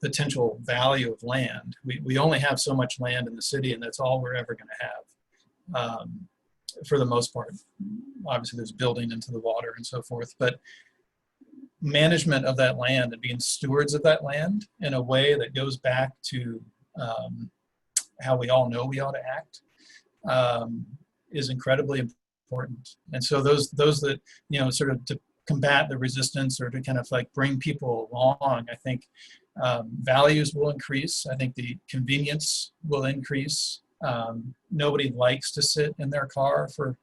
potential value of land. We only have so much land in the city, and that's all we're ever going to have, for the most part. Obviously, there's building into the water and so forth, but management of that land and being stewards of that land in a way that goes back to how we all know we ought to act is incredibly important. And so those that, sort of to combat the resistance or to kind of like bring people along, I think values will increase. I think the convenience will increase. Nobody likes to sit in their car for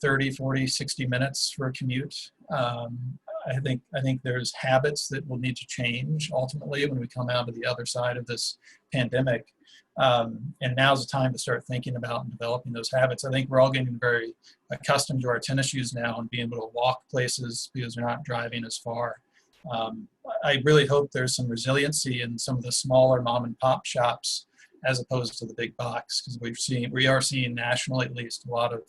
30, 40, 60 minutes for a commute. I think there's habits that will need to change ultimately when we come out of the other side of this pandemic. And now's the time to start thinking about and developing those habits. I think we're all getting very accustomed to our tennis shoes now and being able to walk places because we're not driving as far. I really hope there's some resiliency in some of the smaller mom and pop shops as opposed to the big box, because we are seeing nationally at least a lot of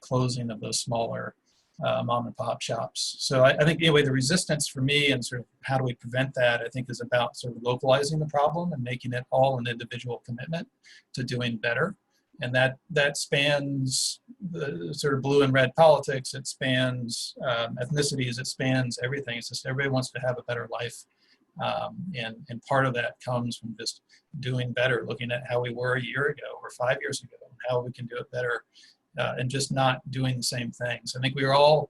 closing of those smaller mom and pop shops. So I think anyway, the resistance for me and sort of how do we prevent that, I think is about sort of localizing the problem and making it all an individual commitment to doing better. And that spans the sort of blue and red politics, it spans ethnicities, it spans everything. It's just everybody wants to have a better life. And part of that comes from just doing better, looking at how we were a year ago or 5 years ago, and how we can do it better. And just not doing the same things. I think we were all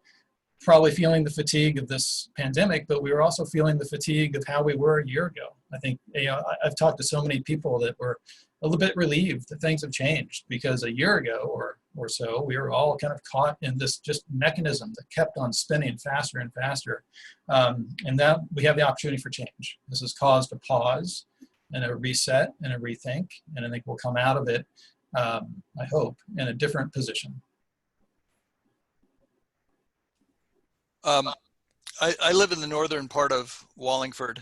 probably feeling the fatigue of this pandemic, but we were also feeling the fatigue of how we were a year ago. I think, I've talked to so many people that were a little bit relieved that things have changed, because a year ago or so, we were all kind of caught in this just mechanism that kept on spinning faster and faster. And that we have the opportunity for change. This has caused a pause and a reset and a rethink. And I think we'll come out of it, I hope, in a different position. I live in the northern part of Wallingford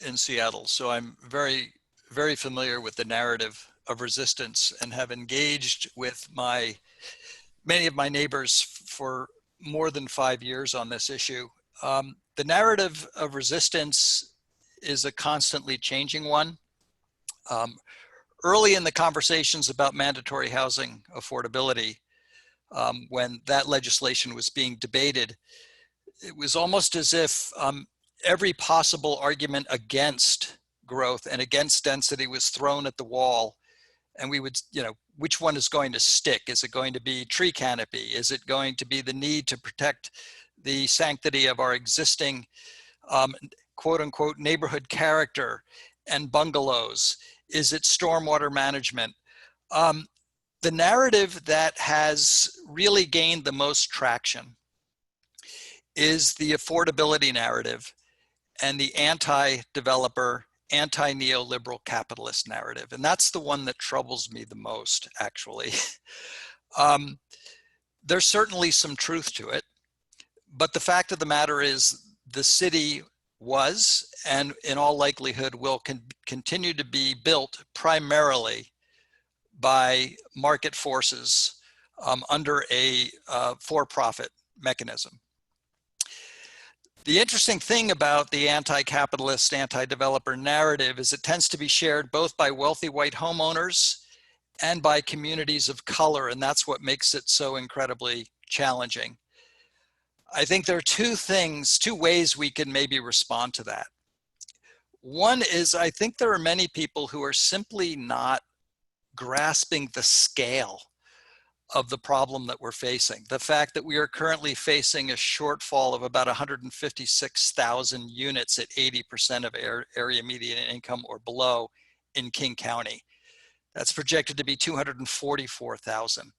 in Seattle, so I'm very, very familiar with the narrative of resistance and have engaged with many of my neighbors for more than 5 years on this issue. The narrative of resistance is a constantly changing one. Early in the conversations about mandatory housing affordability, when that legislation was being debated, it was almost as if every possible argument against growth and against density was thrown at the wall. And we would, which one is going to stick? Is it going to be tree canopy? Is it going to be the need to protect the sanctity of our existing quote unquote neighborhood character and bungalows? Is it stormwater management? The narrative that has really gained the most traction is the affordability narrative and the anti-developer, anti-neoliberal capitalist narrative. And that's the one that troubles me the most, actually. There's certainly some truth to it, but the fact of the matter is the city was, and in all likelihood will continue to be built primarily by market forces under a for-profit mechanism. The interesting thing about the anti-capitalist, anti-developer narrative is it tends to be shared both by wealthy white homeowners and by communities of color, and that's what makes it so incredibly challenging. I think there are two ways we can maybe respond to that. One is, I think there are many people who are simply not grasping the scale of the problem that we're facing. The fact that we are currently facing a shortfall of about 156,000 units at 80% of area median income or below in King County. That's projected to be 244,000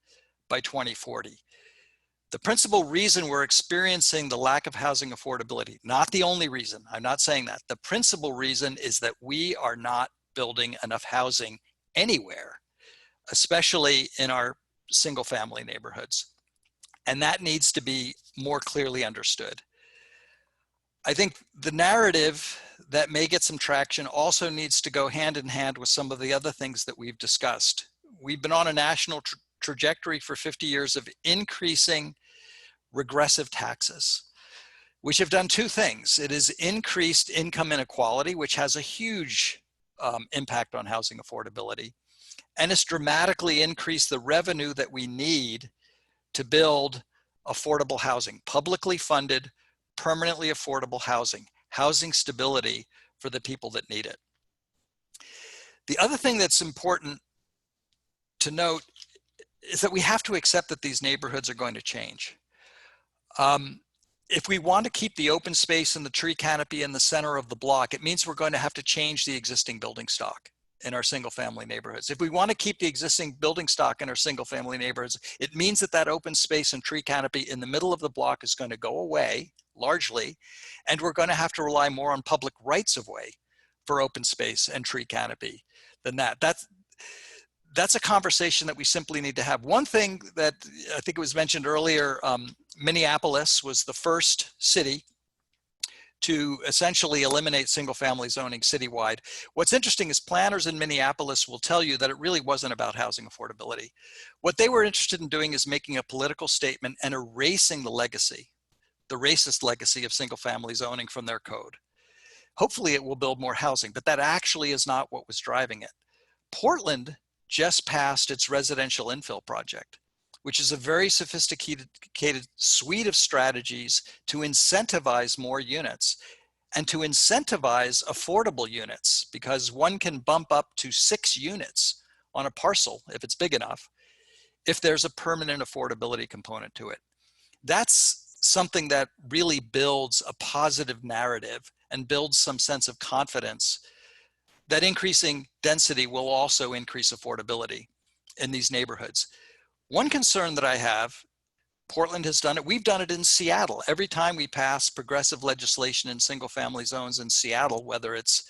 by 2040. The principal reason we're experiencing the lack of housing affordability, not the only reason, I'm not saying that, the principal reason is that we are not building enough housing anywhere, especially in our single family neighborhoods. And that needs to be more clearly understood. I think the narrative that may get some traction also needs to go hand in hand with some of the other things that we've discussed. We've been on a national trajectory for 50 years of increasing regressive taxes. which have done two things. It has increased income inequality, which has a huge impact on housing affordability. And it's dramatically increased the revenue that we need to build affordable housing, publicly funded, permanently affordable housing, housing stability for the people that need it. The other thing that's important to note is that we have to accept that these neighborhoods are going to change. If we want to keep the open space and the tree canopy in the center of the block, it means we're going to have to change the existing building stock in our single family neighborhoods. If we want to keep the existing building stock in our single family neighborhoods, it means that that open space and tree canopy in the middle of the block is going to go away largely, and we're going to have to rely more on public rights of way for open space and tree canopy than that. That's a conversation that we simply need to have. One thing that I think it was mentioned earlier, Minneapolis was the first city to essentially eliminate single family zoning citywide. What's interesting is planners in Minneapolis will tell you that it really wasn't about housing affordability. What they were interested in doing is making a political statement and erasing the legacy, the racist legacy of single family zoning from their code. Hopefully it will build more housing, but that actually is not what was driving it. Portland just passed its residential infill project, which is a very sophisticated suite of strategies to incentivize more units and to incentivize affordable units, because one can bump up to 6 units on a parcel if it's big enough, if there's a permanent affordability component to it. That's something that really builds a positive narrative and builds some sense of confidence that increasing density will also increase affordability in these neighborhoods. One concern that I have, Portland has done it, we've done it in Seattle. Every time we pass progressive legislation in single family zones in Seattle, whether it's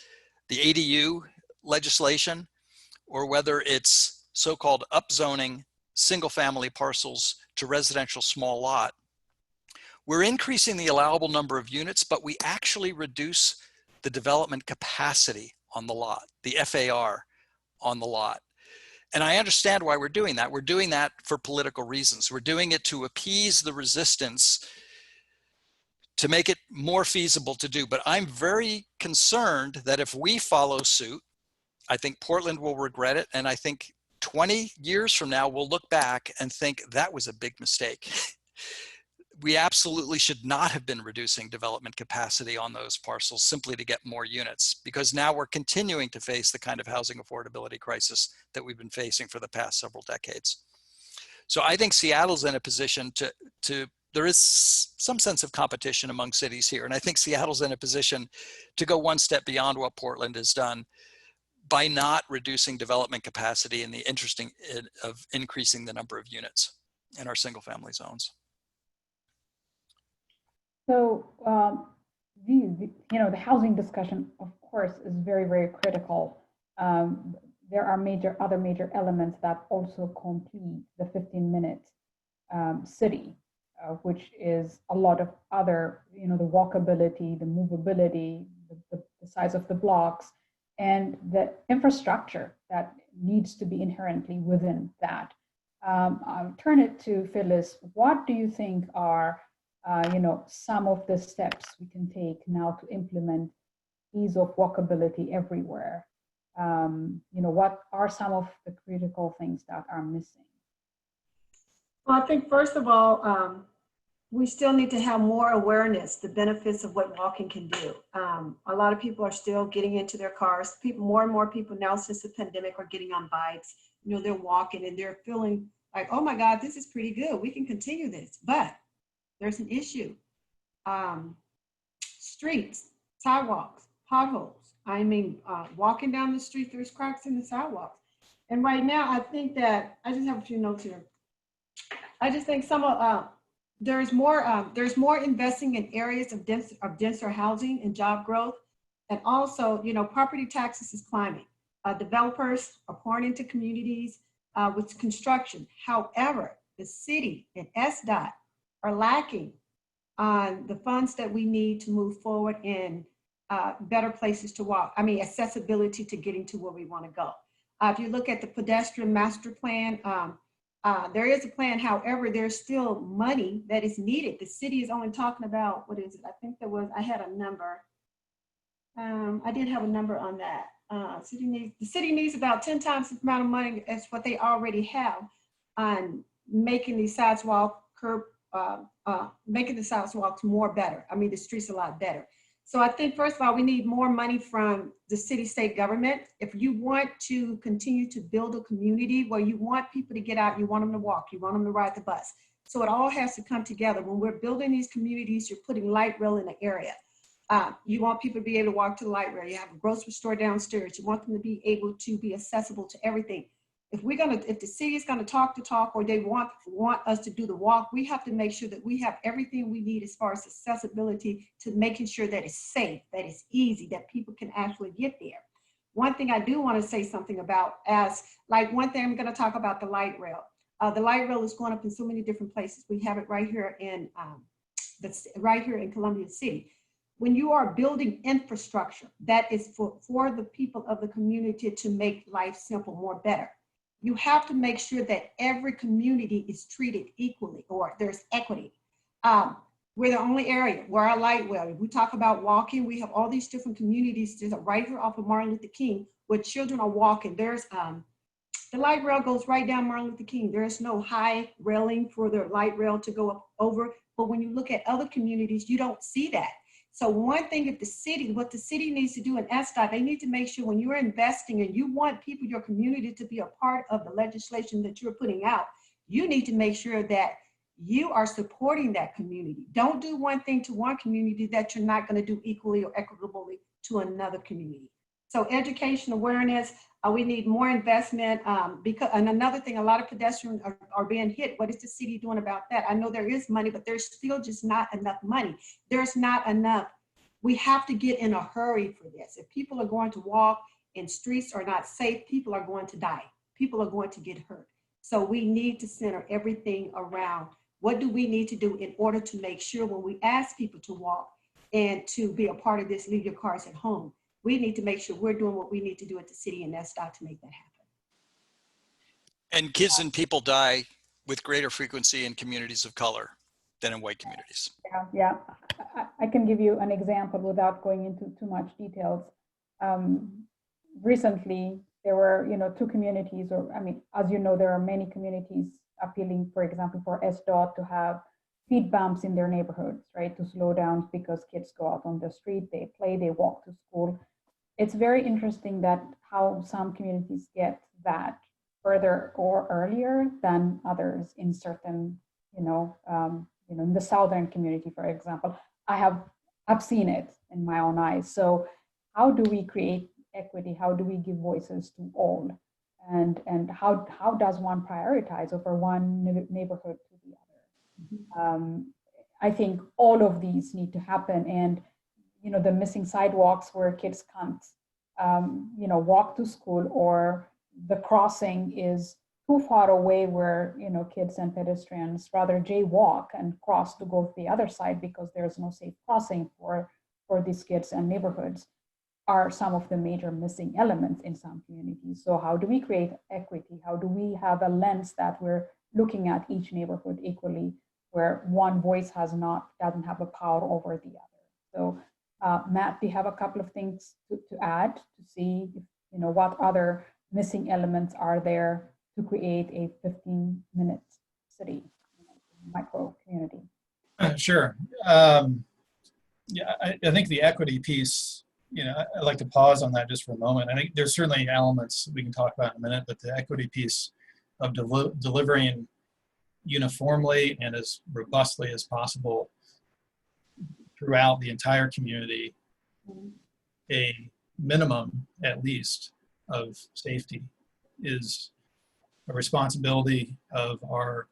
the ADU legislation or whether it's so-called upzoning single family parcels to residential small lot, we're increasing the allowable number of units, but we actually reduce the development capacity on the lot, the FAR on the lot. And I understand why we're doing that. We're doing that for political reasons. We're doing it to appease the resistance, to make it more feasible to do. But I'm very concerned that if we follow suit, I think Portland will regret it. And I think 20 years from now, we'll look back and think that was a big mistake. We absolutely should not have been reducing development capacity on those parcels simply to get more units, because now we're continuing to face the kind of housing affordability crisis that we've been facing for the past several decades. So I think Seattle's in a position there is some sense of competition among cities here. And I think Seattle's in a position to go one step beyond what Portland has done by not reducing development capacity in the interest of increasing the number of units in our single family zones. So, the housing discussion, of course, is very, very critical. There are other major elements that also complete the 15-minute city, which is a lot of other, the walkability, the movability, the size of the blocks, and the infrastructure that needs to be inherently within that. I'll turn it to Phyllis. What do you think are some of the steps we can take now to implement ease of walkability everywhere? What are some of the critical things that are missing? Well, I think first of all, we still need to have more awareness, the benefits of what walking can do. A lot of people are still getting into their cars. More and more people now since the pandemic are getting on bikes. They're walking and they're feeling like, oh my God, this is pretty good. We can continue this, but there's an issue. Streets, sidewalks, potholes. Walking down the street, there's cracks in the sidewalks. And right now, I think that, I just have a few notes here. I just think there's more investing in areas of denser housing and job growth. And also, property taxes is climbing. Developers are pouring into communities with construction. However, the city and SDOT are lacking on the funds that we need to move forward in better places to walk. Accessibility to getting to where we want to go. If you look at the pedestrian master plan, There is a plan, however, there's still money that is needed. The city is only talking about, what is it? I think I had a number. I did have a number on that. The city needs about 10 times the amount of money as what they already have on making these making the sidewalks more better. I mean, the streets a lot better. So I think, first of all, we need more money from the city, state government. If you want to continue to build a community where you want people to get out, you want them to walk, you want them to ride the bus. So it all has to come together. When we're building these communities, you're putting light rail in the area. You want people to be able to walk to the light rail. You have a grocery store downstairs. You want them to be able to be accessible to everything. If the city is gonna talk the talk, or they want us to do the walk, we have to make sure that we have everything we need as far as accessibility to making sure that it's safe, that it's easy, that people can actually get there. One thing I do want to say something about, one thing I'm gonna talk about the light rail. The light rail is going up in so many different places. We have it right here in Columbia City. When you are building infrastructure, that is for the people of the community to make life simple, more better. You have to make sure that every community is treated equally, or there's equity. We're the only area where our light rail, we talk about walking, we have all these different communities just right here off of Martin Luther King where children are walking. There's the light rail goes right down Martin Luther King. There's no high railing for the light rail to go up over. But when you look at other communities, you don't see that. So one thing, what the city needs to do in SDOT, they need to make sure when you're investing and you want people, your community, to be a part of the legislation that you're putting out, you need to make sure that you are supporting that community. Don't do one thing to one community that you're not going to do equally or equitably to another community. So education, awareness, we need more investment and another thing, a lot of pedestrians are being hit. What is the city doing about that? I know there is money, but there's still just not enough money. There's not enough. We have to get in a hurry for this. If people are going to walk and streets are not safe, people are going to die. People are going to get hurt. So we need to center everything around what do we need to do in order to make sure when we ask people to walk and to be a part of this, leave your cars at home. We need to make sure we're doing what we need to do at the city and SDOT to make that happen. And kids and people die with greater frequency in communities of color than in white communities. Yeah. I can give you an example without going into too much details. Recently, there were, two communities, as you know, there are many communities appealing, for example, for SDOT to have speed bumps in their neighborhoods, right? To slow down because kids go out on the street, they play, they walk to school. It's very interesting that how some communities get that further or earlier than others in certain, in the southern community, for example. I've seen it in my own eyes. So how do we create equity? How do we give voices to all? And how does one prioritize over one neighborhood to the other? I think all of these need to happen. And the missing sidewalks where kids can't, walk to school, or the crossing is too far away where, kids and pedestrians rather jaywalk and cross to go to the other side because there's no safe crossing for these kids and neighborhoods, are some of the major missing elements in some communities. So how do we create equity? How do we have a lens that we're looking at each neighborhood equally, where one voice doesn't have a power over the other? So Matt, do you have a couple of things to add to see if, what other missing elements are there to create a 15-minute city, micro community? Sure. I think the equity piece, I'd like to pause on that just for a moment. I think there's certainly elements we can talk about in a minute, but the equity piece of delivering uniformly and as robustly as possible throughout the entire community a minimum, at least, of safety is a responsibility of our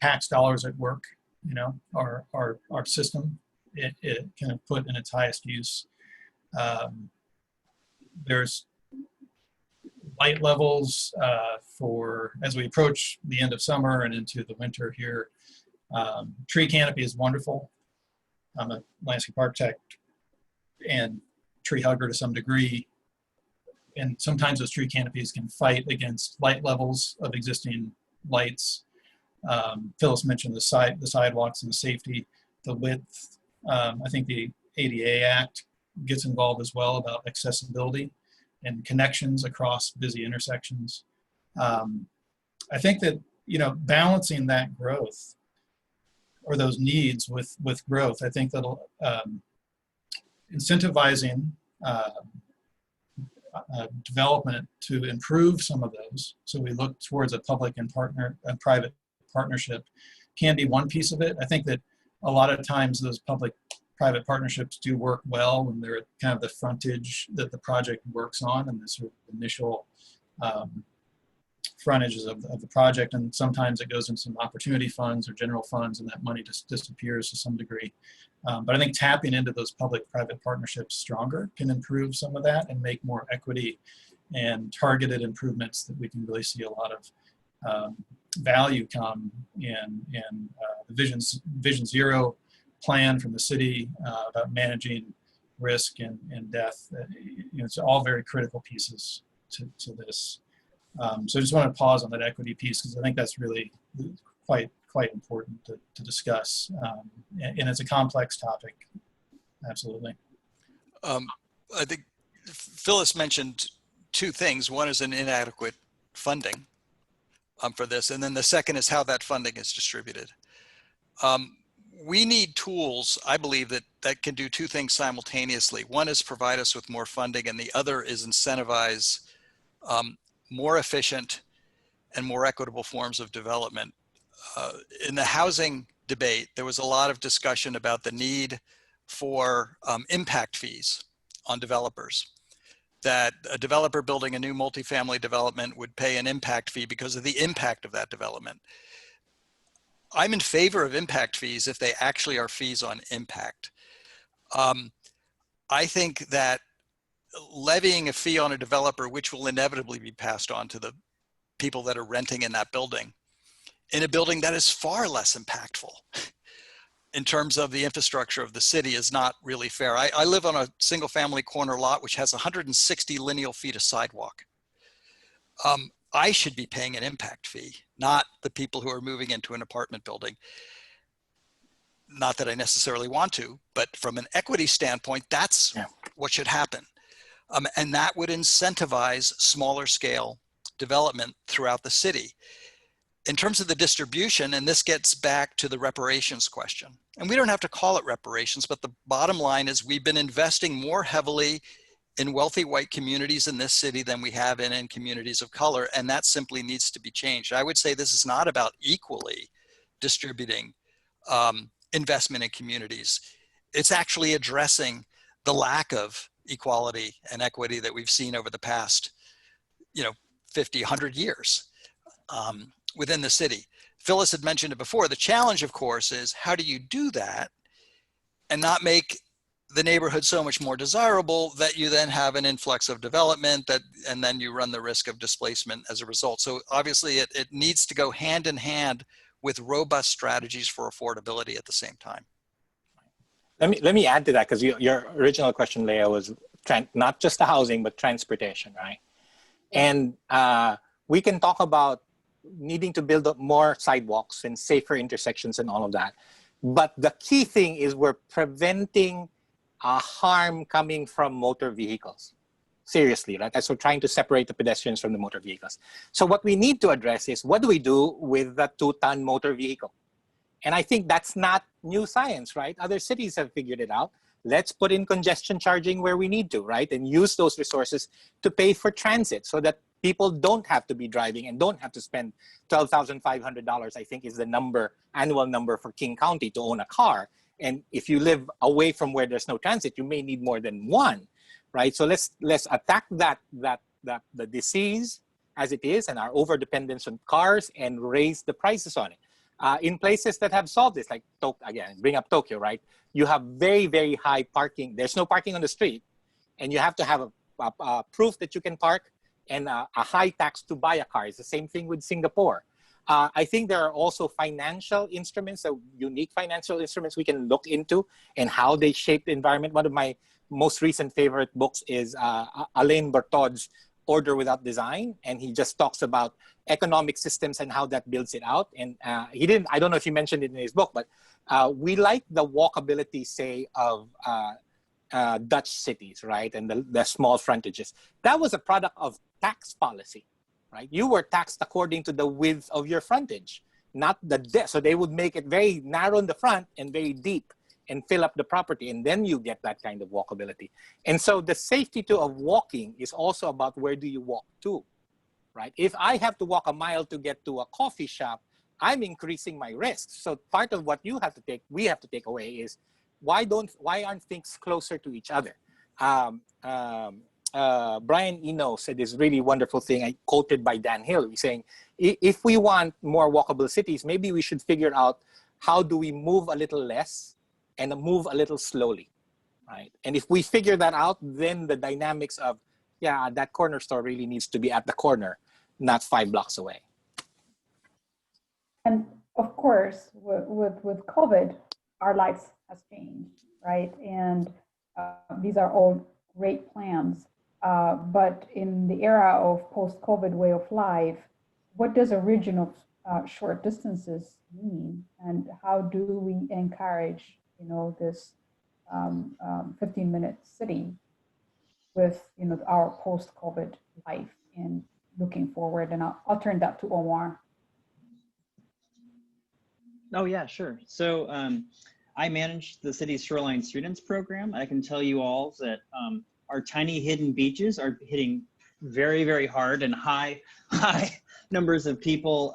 tax dollars at work, our system. It can put in its highest use. There's light levels as we approach the end of summer and into the winter here. Tree canopy is wonderful. I'm a landscape architect and tree hugger to some degree. and sometimes those tree canopies can fight against light levels of existing lights. Phyllis mentioned the sidewalks and the safety, the width. I think the ADA Act gets involved as well about accessibility and connections across busy intersections. I think that, you know, balancing that growth or those needs with growth, I think that'll incentivizing development to improve some of those. So we look towards a public and private partnership can be one piece of it. I think that a lot of times those public-private partnerships do work well when they're at kind of the frontage that the project works on and the sort of initial frontages of the project. And sometimes it goes into some opportunity funds or general funds and that money just disappears to some degree. But I think tapping into those public-private partnerships stronger can improve some of that and make more equity and targeted improvements that we can really see a lot of value come in the Vision Zero plan from the city about managing risk and death. You know, it's all very critical pieces to this. So I just want to pause on that equity piece because I think that's really quite important to discuss. And it's a complex topic. Absolutely. I think Phyllis mentioned two things. One is an inadequate funding for this. And then the second is how that funding is distributed. We need tools, I believe, that can do two things simultaneously. One is provide us with more funding, and the other is incentivize more efficient and more equitable forms of development. In the housing debate, there was a lot of discussion about the need for impact fees on developers. That a developer building a new multifamily development would pay an impact fee because of the impact of that development. I'm in favor of impact fees if they actually are fees on impact. I think that levying a fee on a developer, which will inevitably be passed on to the people that are renting in that building, in a building that is far less impactful in terms of the infrastructure of the city, is not really fair. I live on a single family corner lot which has 160 lineal feet of sidewalk. I should be paying an impact fee, not the people who are moving into an apartment building. Not that I necessarily want to, but from an equity standpoint, that's what should happen. And that would incentivize smaller scale development throughout the city. In terms of the distribution, and this gets back to the reparations question, and we don't have to call it reparations, but the bottom line is we've been investing more heavily in wealthy white communities in this city than we have in communities of color, and that simply needs to be changed. I would say this is not about equally distributing investment in communities. It's actually addressing the lack of equality and equity that we've seen over the past, 50, 100 years within the city. Phyllis had mentioned it before. The challenge, of course, is how do you do that and not make the neighborhood so much more desirable that you then have an influx of development and then you run the risk of displacement as a result. So obviously it needs to go hand in hand with robust strategies for affordability at the same time. Let me add to that, because your original question, Leah, was not just the housing, but transportation, right? And we can talk about needing to build up more sidewalks and safer intersections and all of that. But the key thing is we're preventing harm coming from motor vehicles. Seriously, right? So trying to separate the pedestrians from the motor vehicles. So what we need to address is, what do we do with the 2-ton motor vehicle? And I think that's not new science, right? Other cities have figured it out. Let's put in congestion charging where we need to, right? And use those resources to pay for transit so that people don't have to be driving and don't have to spend $12,500, I think is the annual number for King County to own a car. And if you live away from where there's no transit, you may need more than one, right? So let's attack the disease as it is and our overdependence on cars and raise the prices on it. In places that have solved this, like again, bring up Tokyo, right? You have very, very high parking. There's no parking on the street, and you have to have a proof that you can park and a high tax to buy a car. It's the same thing with Singapore. I think there are also financial instruments, unique financial instruments we can look into and how they shape the environment. One of my most recent favorite books is Alain Berthod's Order Without Design, and he just talks about economic systems and how that builds it out. And he didn't, I don't know if he mentioned it in his book, but we like the walkability, say, of Dutch cities, right? And the small frontages. That was a product of tax policy, right? You were taxed according to the width of your frontage, not the depth. So they would make it very narrow in the front and very deep and fill up the property, and then you get that kind of walkability. And so the safety too of walking is also about where do you walk to, right? If I have to walk a mile to get to a coffee shop, I'm increasing my risk. So part of what you have to take, we have to take away is why aren't things closer to each other? Brian Eno said this really wonderful thing, I quoted by Dan Hill. He's saying, if we want more walkable cities, maybe we should figure out how do we move a little less and move a little slowly, right? And if we figure that out, then the dynamics of, yeah, that corner store really needs to be at the corner, not 5 blocks away. And of course, with COVID, our lives has changed, right? And these are all great plans. But in the era of post-COVID way of life, what does a region of short distances mean? And how do we encourage, this 15-minute city with, our post-COVID life and looking forward? And I'll turn that to Omar. Oh yeah, sure. So I manage the city's Shoreline Students Program. I can tell you all that our tiny hidden beaches are hitting very, very hard, and high numbers of people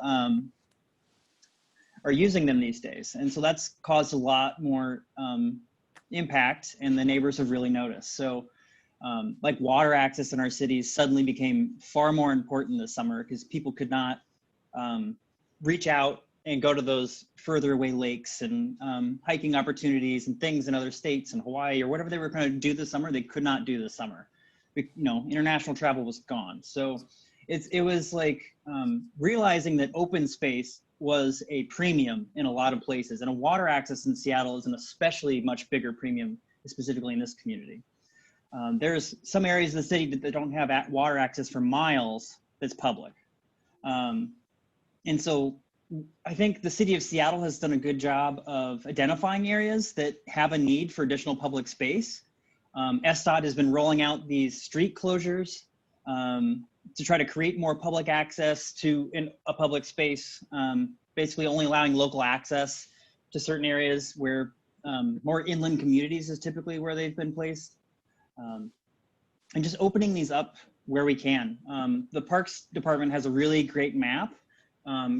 are using them these days. And so that's caused a lot more impact, and the neighbors have really noticed. So like water access in our cities suddenly became far more important this summer because people could not reach out and go to those further away lakes and hiking opportunities and things in other states and Hawaii or whatever they were going to do this summer, they could not do this summer. International travel was gone. So it was like realizing that open space was a premium in a lot of places, and a water access in Seattle is an especially much bigger premium, specifically in this community. There's some areas of the city that don't have water access for miles that's public. And so I think the city of Seattle has done a good job of identifying areas that have a need for additional public space. SDOT has been rolling out these street closures to try to create more public access to a public space, basically only allowing local access to certain areas where more inland communities is typically where they've been placed. And just opening these up where we can. The Parks Department has a really great map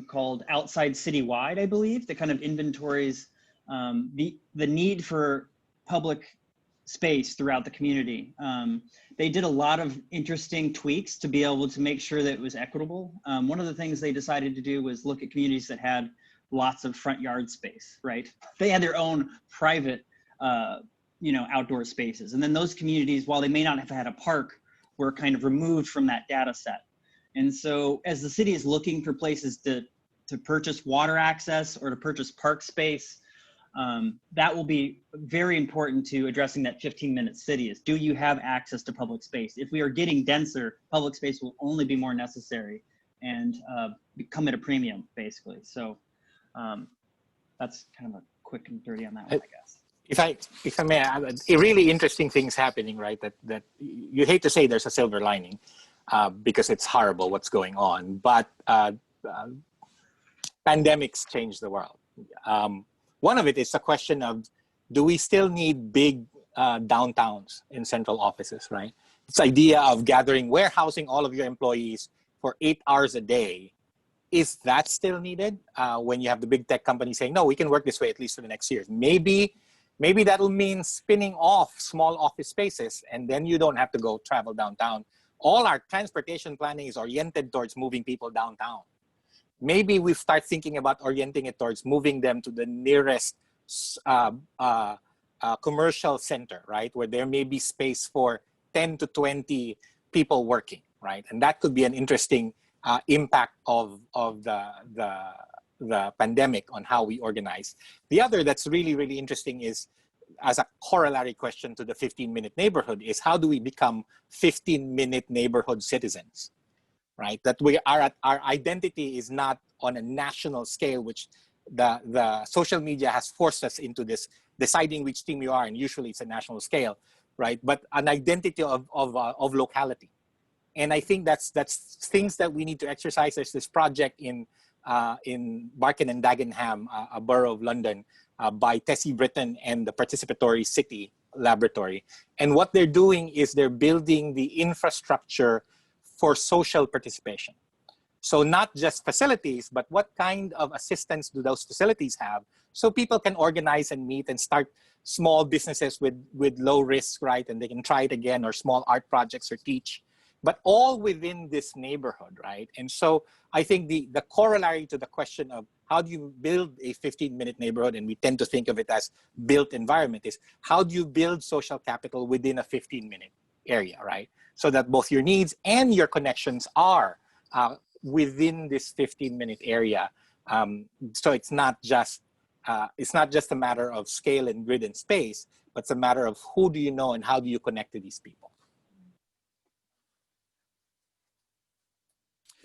called Outside Citywide, I believe, that kind of inventories the need for public space throughout the community. They did a lot of interesting tweaks to be able to make sure that it was equitable. One of the things they decided to do was look at communities that had lots of front yard space, right? They had their own private, outdoor spaces. And then those communities, while they may not have had a park, were kind of removed from that data set. And so as the city is looking for places to purchase water access or to purchase park space, that will be very important to addressing that 15-minute city is, do you have access to public space? If we are getting denser, public space will only be more necessary and come at a premium, basically. So that's kind of a quick and dirty on that one, I guess. If I may, really interesting things happening, right? That you hate to say there's a silver lining because it's horrible what's going on, but pandemics change the world. One of it is a question of, do we still need big downtowns in central offices, right? This idea of warehousing all of your employees for 8 hours a day, is that still needed when you have the big tech company saying, no, we can work this way at least for the next years? Maybe that'll mean spinning off small office spaces, and then you don't have to go travel downtown. All our transportation planning is oriented towards moving people downtown. Maybe we start thinking about orienting it towards moving them to the nearest commercial center, right? Where there may be space for 10 to 20 people working, right? And that could be an interesting impact of the pandemic on how we organize. The other that's really, really interesting is as a corollary question to the 15-minute neighborhood is, how do we become 15-minute neighborhood citizens, right? That we are at, our identity is not on a national scale, which the social media has forced us into this, deciding which team you are, and usually it's a national scale, right? But an identity of locality. And I think that's things that we need to exercise. There's this project in Barking and Dagenham, a borough of London, by Tessie Britton and the Participatory City Laboratory. And what they're doing is they're building the infrastructure for social participation. So not just facilities, but what kind of assistance do those facilities have, so people can organize and meet and start small businesses with low risk, right? And they can try it again, or small art projects, or teach, but all within this neighborhood, right? And so I think the corollary to the question of how do you build a 15-minute neighborhood, and we tend to think of it as built environment, is how do you build social capital within a 15-minute area, right? So that both your needs and your connections are within this 15-minute area. So it's not just a matter of scale and grid and space, but it's a matter of who do you know and how do you connect to these people.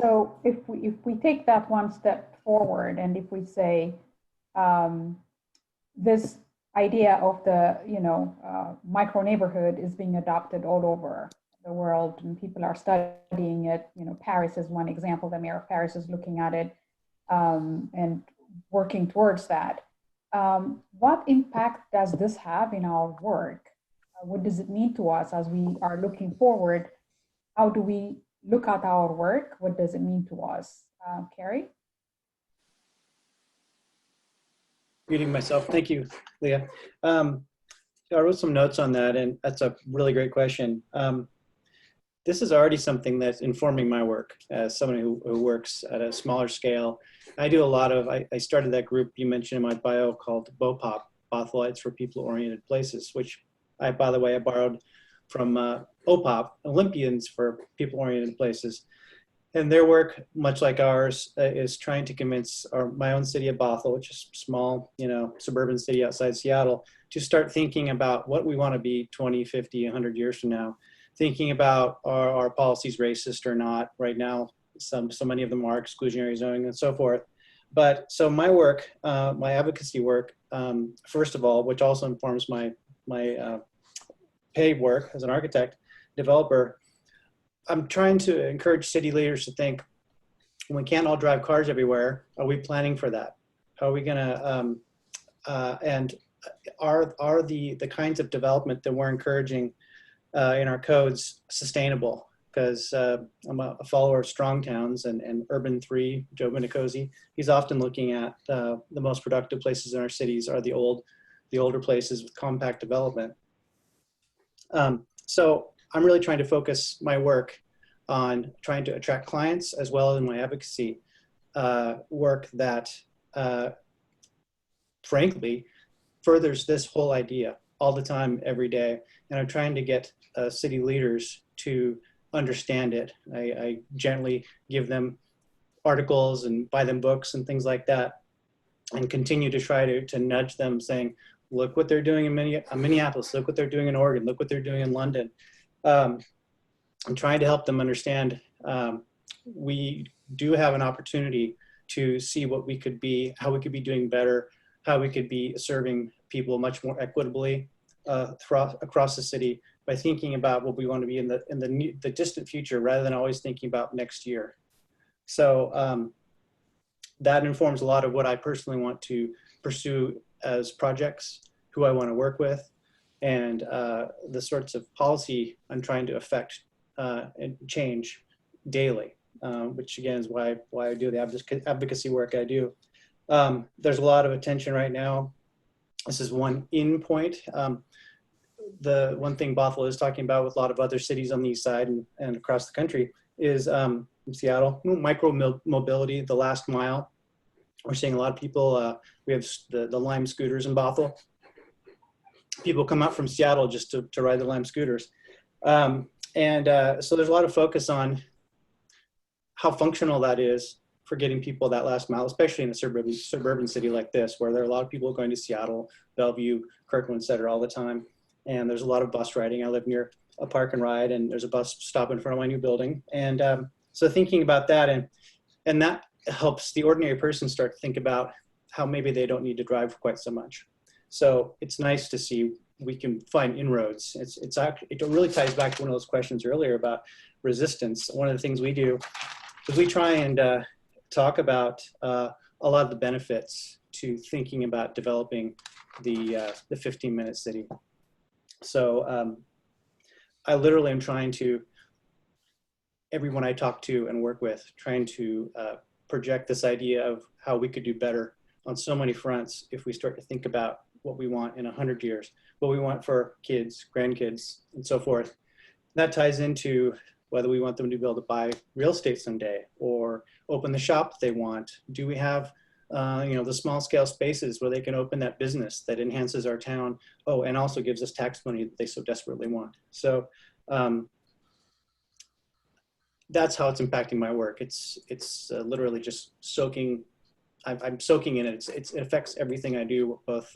So if we take that one step forward, and if we say this idea of the micro neighborhood is being adopted all over the world, and people are studying it. Paris is one example. The mayor of Paris is looking at it and working towards that. What impact does this have in our work? What does it mean to us as we are looking forward? How do we look at our work? What does it mean to us? Kerry? Muting myself. Thank you, Leah. I wrote some notes on that, and that's a really great question. This is already something that's informing my work as someone who works at a smaller scale. I do a lot of, I started that group you mentioned in my bio called BOPOP, Bothelites for People-Oriented Places, which by the way, I borrowed from OPOP, Olympians for People-Oriented Places. And their work, much like ours, is trying to convince my own city of Bothell, which is a small, suburban city outside Seattle, to start thinking about what we want to be 20, 50, 100 years from now. Thinking about are our policies racist or not. Right now, so many of them are exclusionary zoning and so forth. But so my work, my advocacy work, first of all, which also informs my paid work as an architect, developer, I'm trying to encourage city leaders to think, we can't all drive cars everywhere. Are we planning for that? How are we gonna, and are the kinds of development that we're encouraging in our codes sustainable? Because I'm a follower of strong towns and Urban 3, Joe Minicozy, he's often looking at the most productive places in our cities are the older places with compact development. So I'm really trying to focus my work on trying to attract clients as well as my advocacy work that frankly furthers this whole idea all the time, every day. And I'm trying to get city leaders to understand it. I gently give them articles and buy them books and things like that, and continue to try to nudge them, saying, look what they're doing in Minneapolis, look what they're doing in Oregon, look what they're doing in London. I'm trying to help them understand we do have an opportunity to see what we could be, how we could be doing better, how we could be serving people much more equitably across the city by thinking about what we want to be in the distant future rather than always thinking about next year. So that informs a lot of what I personally want to pursue as projects, who I want to work with, and the sorts of policy I'm trying to affect and change daily, which again is why I do the advocacy work I do. There's a lot of attention right now. This is one in point. The one thing Bothell is talking about with a lot of other cities on the east side and across the country is in Seattle, micro mobility, the last mile. We're seeing a lot of people, we have the Lime scooters in Bothell. People come out from Seattle just to ride the Lime scooters. So there's a lot of focus on how functional that is for getting people that last mile, especially in a suburban city like this, where there are a lot of people going to Seattle, Bellevue, Kirkland Center all the time. And there's a lot of bus riding. I live near a park and ride, and there's a bus stop in front of my new building. And so thinking about that, and that helps the ordinary person start to think about how maybe they don't need to drive quite so much. So it's nice to see we can find inroads. It really ties back to one of those questions earlier about resistance. One of the things we do is we try and talk about a lot of the benefits to thinking about developing the 15-minute city. So I literally am trying to, everyone I talk to and work with, trying to project this idea of how we could do better on so many fronts if we start to think about what we want in 100 years, what we want for kids, grandkids, and so forth. That ties into whether we want them to be able to buy real estate someday or open the shop they want. Do we have the small scale spaces where they can open that business that enhances our town? Oh, and also gives us tax money that they so desperately want. So that's how it's impacting my work. It's literally just soaking. I'm soaking in it. It affects everything I do, both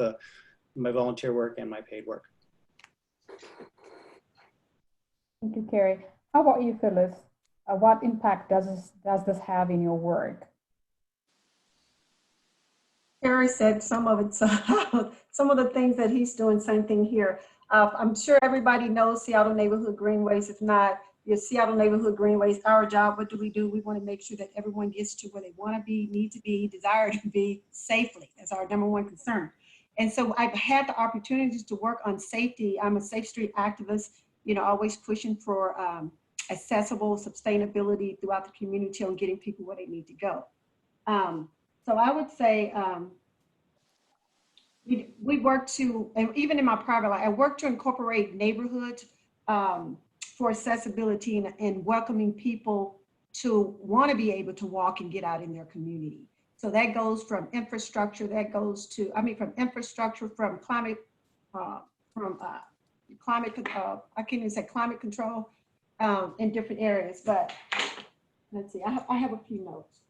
my volunteer work and my paid work. Thank you, Kerry. How about you, Phyllis? What impact does this have in your work? Kerry said some of it, some of the things that he's doing, same thing here. I'm sure everybody knows Seattle Neighborhood Greenways. If not, your Seattle Neighborhood Greenways, our job, what do? We want to make sure that everyone gets to where they want to be, need to be, desire to be safely. That's our #1 concern. And so I've had the opportunities to work on safety. I'm a Safe Street activist, always pushing for accessible sustainability throughout the community and getting people where they need to go. So I would say we work to, and even in my private life, I work to incorporate neighborhoods for accessibility and welcoming people to want to be able to walk and get out in their community. So that goes from infrastructure, from infrastructure, from climate, I can't even say climate control in different areas, but let's see, I have a few notes.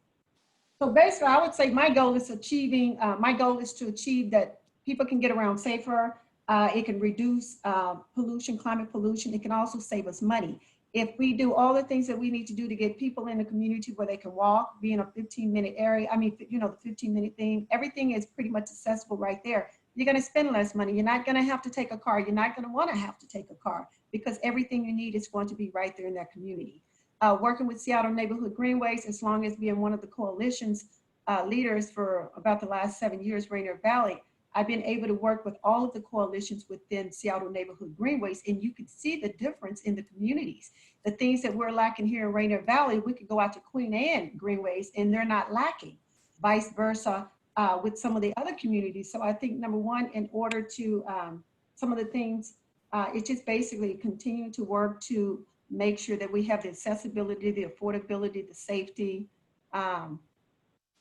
So basically, I would say my goal is to achieve that people can get around safer. It can reduce pollution, climate pollution. It can also save us money. If we do all the things that we need to do to get people in the community where they can walk, be in a 15-minute area, the 15-minute thing, everything is pretty much accessible right there. You're going to spend less money. You're not going to have to take a car. You're not going to want to have to take a car because everything you need is going to be right there in that community. Working with Seattle Neighborhood Greenways, as long as being one of the coalition's leaders for about the last 7 years, Rainier Valley, I've been able to work with all of the coalitions within Seattle Neighborhood Greenways, and you can see the difference in the communities. The things that we're lacking here in Rainier Valley, we could go out to Queen Anne Greenways and they're not lacking. Vice versa with some of the other communities. So I think #1, in order to, some of the things, it's just basically continuing to work to make sure that we have the accessibility, the affordability, the safety,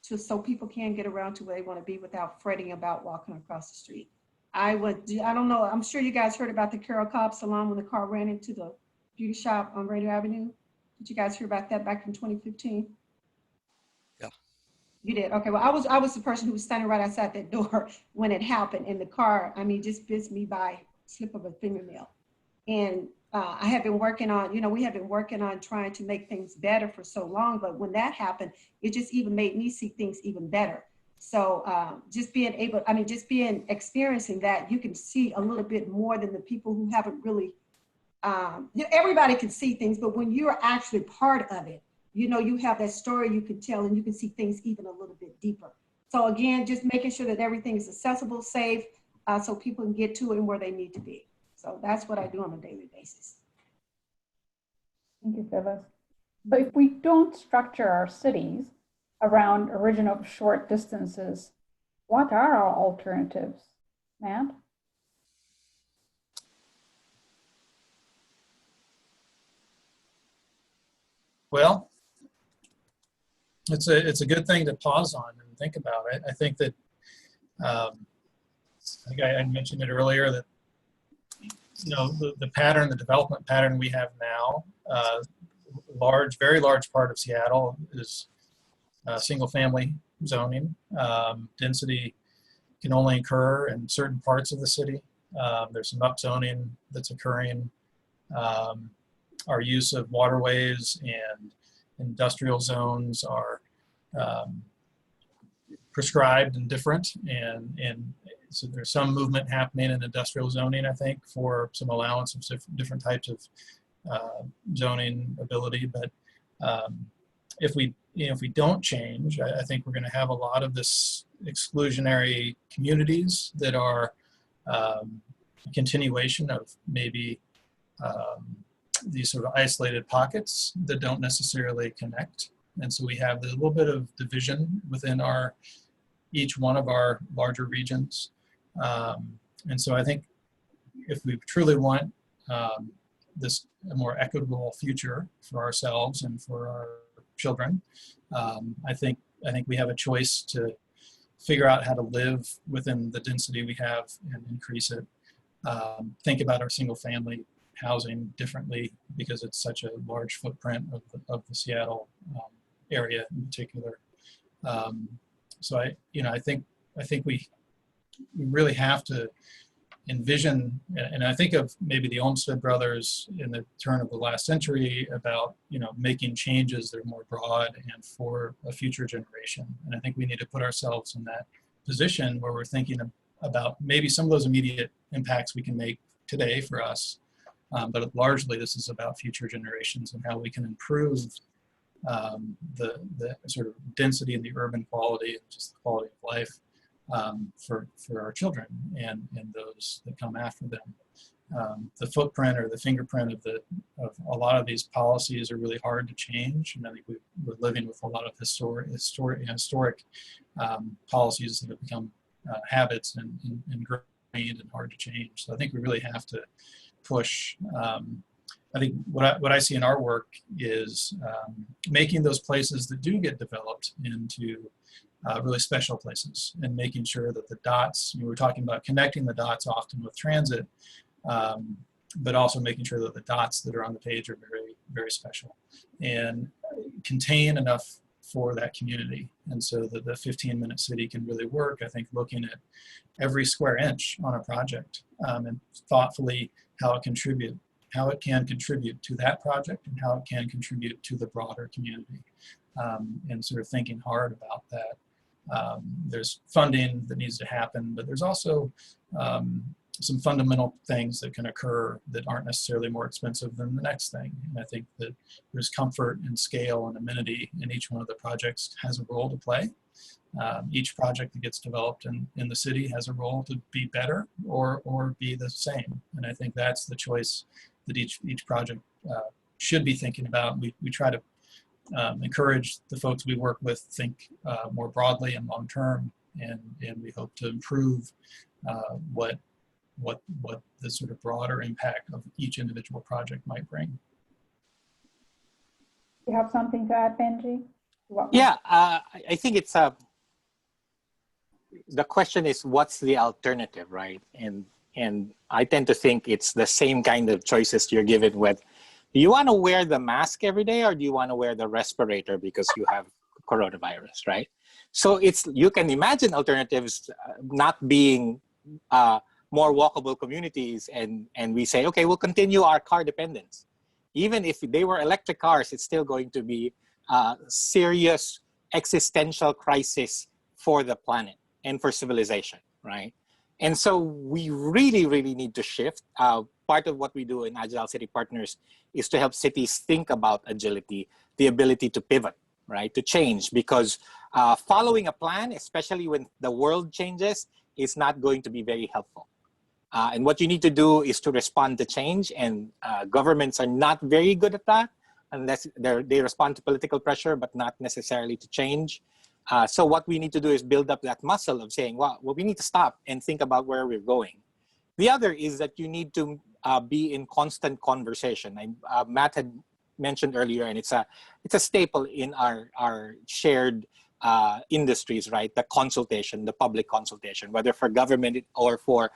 so people can get around to where they want to be without fretting about walking across the street. I don't know, I'm sure you guys heard about the Carol Cobb salon when the car ran into the beauty shop on Radio Avenue. Did you guys hear about that back in 2015? Yeah. You did? Okay, well, I was the person who was standing right outside that door when it happened, and the car, just missed me by slip of a fingernail. And I have been working on, we have been working on trying to make things better for so long, but when that happened, it just even made me see things even better. So experiencing that, you can see a little bit more than the people who haven't really, everybody can see things, but when you're actually part of it, you have that story you can tell and you can see things even a little bit deeper. So again, just making sure that everything is accessible, safe, so people can get to it and where they need to be. So that's what I do on a daily basis. Thank you, Phyllis. But if we don't structure our cities around original short distances, what are our alternatives, Matt? Well, it's a good thing to pause on and think about it. I think that I think I mentioned it earlier that the development pattern we have now, very large part of Seattle is single-family zoning. Density can only occur in certain parts of the city. There's some upzoning that's occurring. Our use of waterways and industrial zones are prescribed and different, and so there's some movement happening in industrial zoning, I think, for some allowance of different types of zoning ability. But if we don't change, I think we're going to have a lot of this exclusionary communities that are a continuation of maybe these sort of isolated pockets that don't necessarily connect. And so we have a little bit of division within each one of our larger regions. And so I think if we truly want a more equitable future for ourselves and for our children, I think we have a choice to figure out how to live within the density we have and increase it. Think about our single family housing differently because it's such a large footprint of the Seattle area in particular. So I think we really have to envision, and I think of maybe the Olmsted brothers in the turn of the last century about making changes that are more broad and for a future generation. And I think we need to put ourselves in that position where we're thinking about maybe some of those immediate impacts we can make today for us, but largely this is about future generations and how we can improve the sort of density and the urban quality and just the quality of life for our children and those that come after them. The footprint or the fingerprint of a lot of these policies are really hard to change, and I think we're living with a lot of historic policies that have become habits and ingrained and hard to change. So I think we really have to push. I think what I see in our work is making those places that do get developed into really special places and making sure that the dots, we're talking about connecting the dots often with transit, but also making sure that the dots that are on the page are very, very special and contain enough for that community. And so that the 15-minute city can really work, I think, looking at every square inch on a project and thoughtfully how it can contribute to that project and how it can contribute to the broader community, and sort of thinking hard about that. There's funding that needs to happen, but there's also some fundamental things that can occur that aren't necessarily more expensive than the next thing. And I think that there's comfort and scale and amenity in each one of the projects has a role to play. Each project that gets developed in the city has a role to be better or be the same. And I think that's the choice that each project should be thinking about. We try to encourage the folks we work with think more broadly and long term, and we hope to improve what the sort of broader impact of each individual project might bring. You have something to add, Benji? Yeah, I think it's the question is what's the alternative, right? And I tend to think it's the same kind of choices you're given with, do you want to wear the mask every day or do you want to wear the respirator because you have coronavirus, right? So you can imagine alternatives not being more walkable communities, and we say, okay, we'll continue our car dependence. Even if they were electric cars, it's still going to be a serious existential crisis for the planet and for civilization, right? And so we really, really need to shift. Part of what we do in Agile City Partners is to help cities think about agility, the ability to pivot, right? To change, because following a plan, especially when the world changes, is not going to be very helpful. And what you need to do is to respond to change, and governments are not very good at that unless they respond to political pressure, but not necessarily to change. So what we need to do is build up that muscle of saying, well, we need to stop and think about where we're going. The other is that you need to be in constant conversation. Matt had mentioned earlier, and it's a staple in our shared industries, right? The consultation, the public consultation, whether for government or for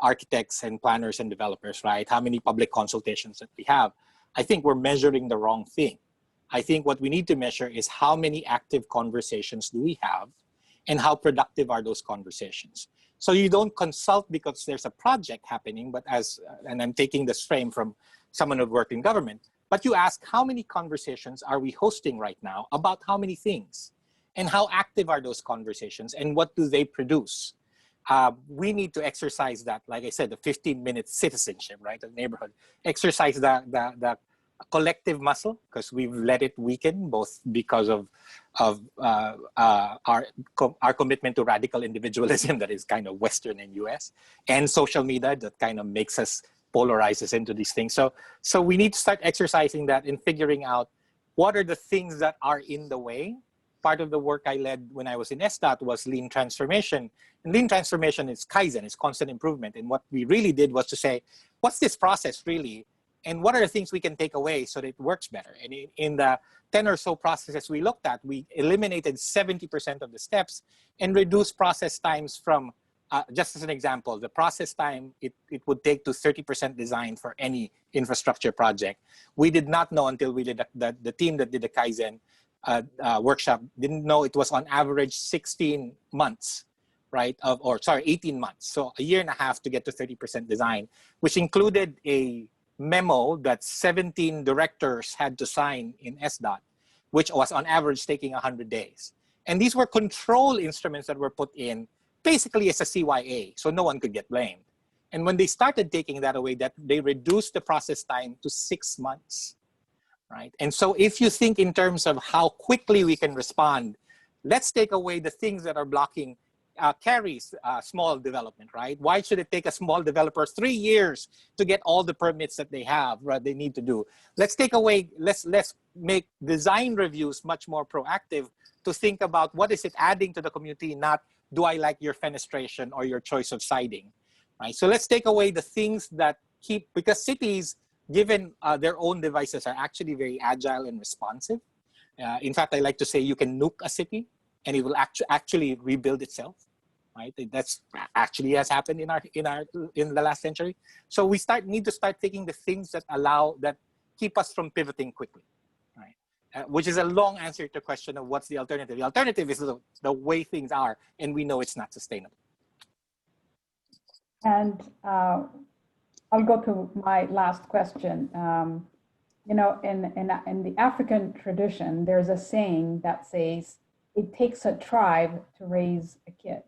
architects and planners and developers, right? How many public consultations that we have. I think we're measuring the wrong thing. I think what we need to measure is how many active conversations do we have and how productive are those conversations. So you don't consult because there's a project happening, but and I'm taking this frame from someone who worked in government, but you ask how many conversations are we hosting right now about how many things and how active are those conversations and what do they produce? We need to exercise that, like I said, the 15-minute citizenship, right, of neighborhood. Exercise the collective muscle, because we've let it weaken, both because of our commitment to radical individualism that is kind of Western and US, and social media that kind of makes us polarizes into these things. So we need to start exercising that and figuring out what are the things that are in the way. Part of the work I led when I was in SDOT was lean transformation. And lean transformation is Kaizen, it's constant improvement. And what we really did was to say, what's this process really? And what are the things we can take away so that it works better? And in the 10 or so processes we looked at, we eliminated 70% of the steps and reduced process times from, just as an example, the process time it would take to 30% design for any infrastructure project. We did not know until we did the team that did the Kaizen workshop didn't know it was on average 16 months, right? 18 months. So a year and a half to get to 30% design, which included a memo that 17 directors had to sign in SDOT, which was on average taking 100 days. And these were control instruments that were put in basically as a CYA, so no one could get blamed. And when they started taking that away, that they reduced the process time to 6 months, right? And so if you think in terms of how quickly we can respond, let's take away the things that are blocking Kerry's small development, right? Why should it take a small developer 3 years to get all the permits that they have, right? They need to do. Let's take away, let's make design reviews much more proactive to think about what is it adding to the community, not do I like your fenestration or your choice of siding, right? So let's take away the things that keep, because cities, given their own devices, are actually very agile and responsive. In fact, I like to say you can nuke a city and it will actually rebuild itself. Right? That's actually has happened in the last century. So we need to start taking the things that keep us from pivoting quickly, right? Which is a long answer to the question of what's the alternative. The alternative is the way things are, and we know it's not sustainable. And I'll go to my last question. You know, in the African tradition, there's a saying that says, "It takes a tribe to raise a kid."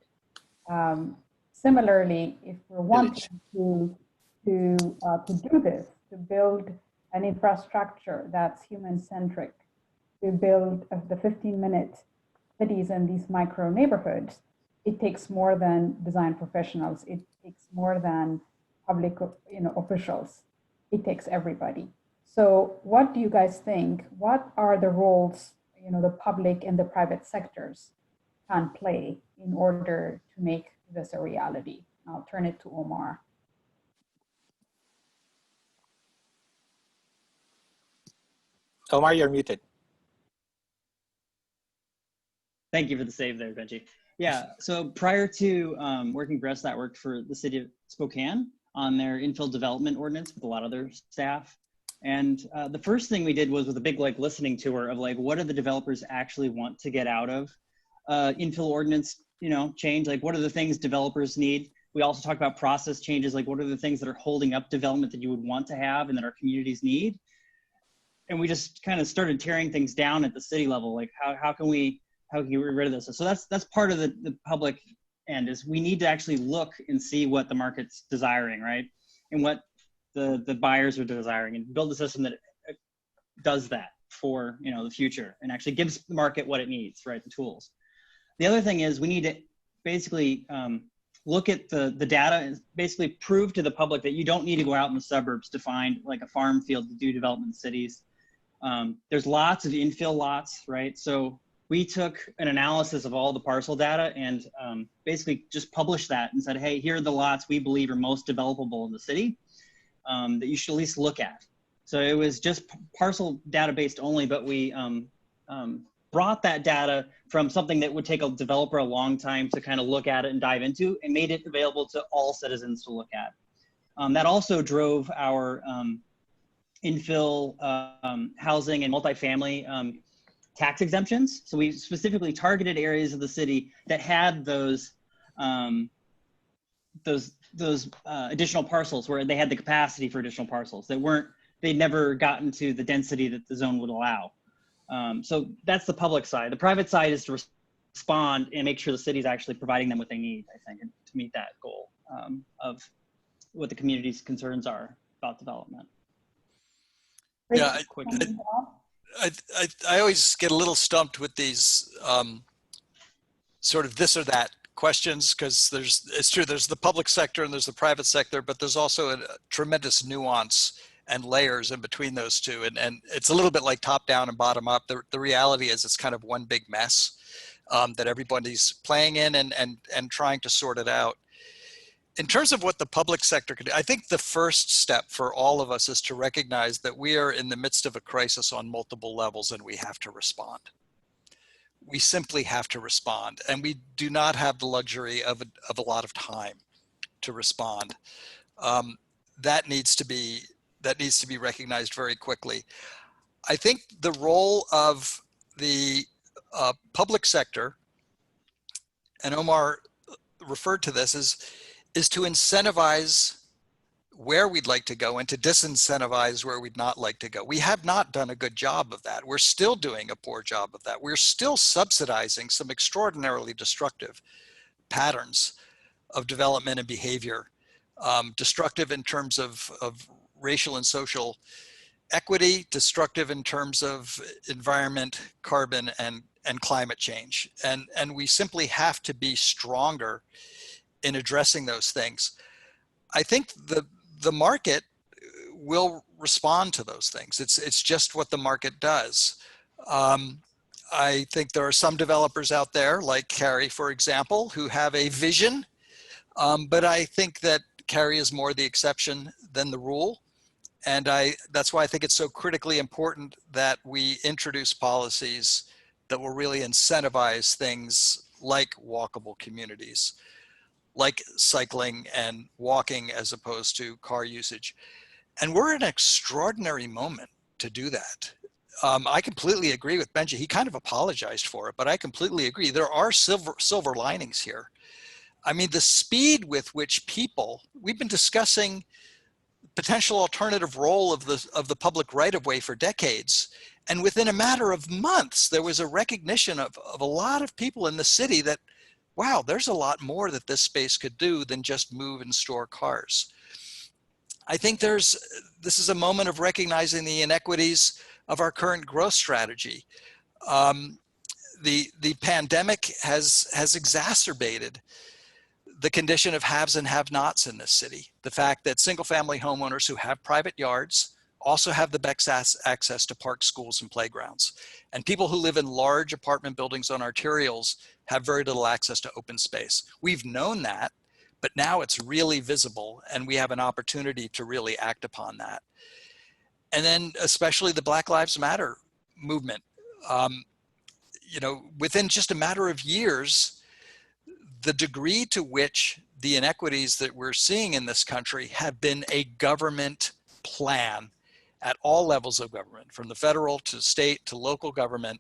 Similarly, if we're wanting to do this, to build an infrastructure that's human-centric, to build the 15-minute cities and these micro neighborhoods, it takes more than design professionals. It takes more than public, officials. It takes everybody. So what do you guys think? What are the roles, the public and the private sectors can play in order to make this a reality? I'll turn it to Omar. Omar, you're muted. Thank you for the save there, Benji. Yeah, so prior to working for us, that worked for the city of Spokane on their infill development ordinance with a lot of their staff. And the first thing we did was with a big listening tour of what do the developers actually want to get out of infill ordinance, change, what are the things developers need. We also talked about process changes, what are the things that are holding up development that you would want to have and that our communities need. And we just kind of started tearing things down at the city level, how can we get rid of this? So that's part of the public end, is we need to actually look and see what the market's desiring, right? And what the buyers are desiring, and build a system that does that for the future and actually gives the market what it needs, right? The tools. The other thing is we need to basically look at the data and basically prove to the public that you don't need to go out in the suburbs to find a farm field to do development in cities. There's lots of infill lots, right? So we took an analysis of all the parcel data and basically just published that and said, hey, here are the lots we believe are most developable in the city that you should at least look at. So it was just parcel data based only, but we brought that data from something that would take a developer a long time to kind of look at it and dive into, and made it available to all citizens to look at. That also drove our infill housing and multifamily tax exemptions. So we specifically targeted areas of the city that had those additional parcels where they had the capacity for additional parcels that they'd never gotten to the density that the zone would allow. So that's the public side. The private side is to respond and make sure the city's actually providing them what they need, I think, to meet that goal of what the community's concerns are about development. Yeah, I always get a little stumped with these sort of this or that questions, because it's true, there's the public sector and there's the private sector, but there's also a tremendous nuance and layers in between those two. And it's a little bit like top down and bottom up. The reality is it's kind of one big mess that everybody's playing in and trying to sort it out. In terms of what the public sector can do, I think the first step for all of us is to recognize that we are in the midst of a crisis on multiple levels and we have to respond. We simply have to respond, and we do not have the luxury of a lot of time to respond. That needs to be recognized very quickly. I think the role of the public sector, and Omar referred to this, is to incentivize where we'd like to go and to disincentivize where we'd not like to go. We have not done a good job of that. We're still doing a poor job of that. We're still subsidizing some extraordinarily destructive patterns of development and behavior, destructive in terms of racial and social equity, destructive in terms of environment, carbon, and climate change. And we simply have to be stronger in addressing those things. I think the market will respond to those things. It's just what the market does. I think there are some developers out there, like Kerry, for example, who have a vision, but I think that Kerry is more the exception than the rule. And that's why I think it's so critically important that we introduce policies that will really incentivize things like walkable communities, like cycling and walking as opposed to car usage. And we're in an extraordinary moment to do that. I completely agree with Benji. He kind of apologized for it, but I completely agree. There are silver linings here. I mean, the speed with which we've been discussing potential alternative role of the public right-of-way for decades. And within a matter of months, there was a recognition of a lot of people in the city that, wow, there's a lot more that this space could do than just move and store cars. I think this is a moment of recognizing the inequities of our current growth strategy. The pandemic has exacerbated the condition of haves and have-nots in this city. The fact that single-family homeowners who have private yards also have the best access to parks, schools, and playgrounds. And people who live in large apartment buildings on arterials have very little access to open space. We've known that, but now it's really visible, and we have an opportunity to really act upon that. And then especially the Black Lives Matter movement. Within just a matter of years, the degree to which the inequities that we're seeing in this country have been a government plan at all levels of government, from the federal to state to local government,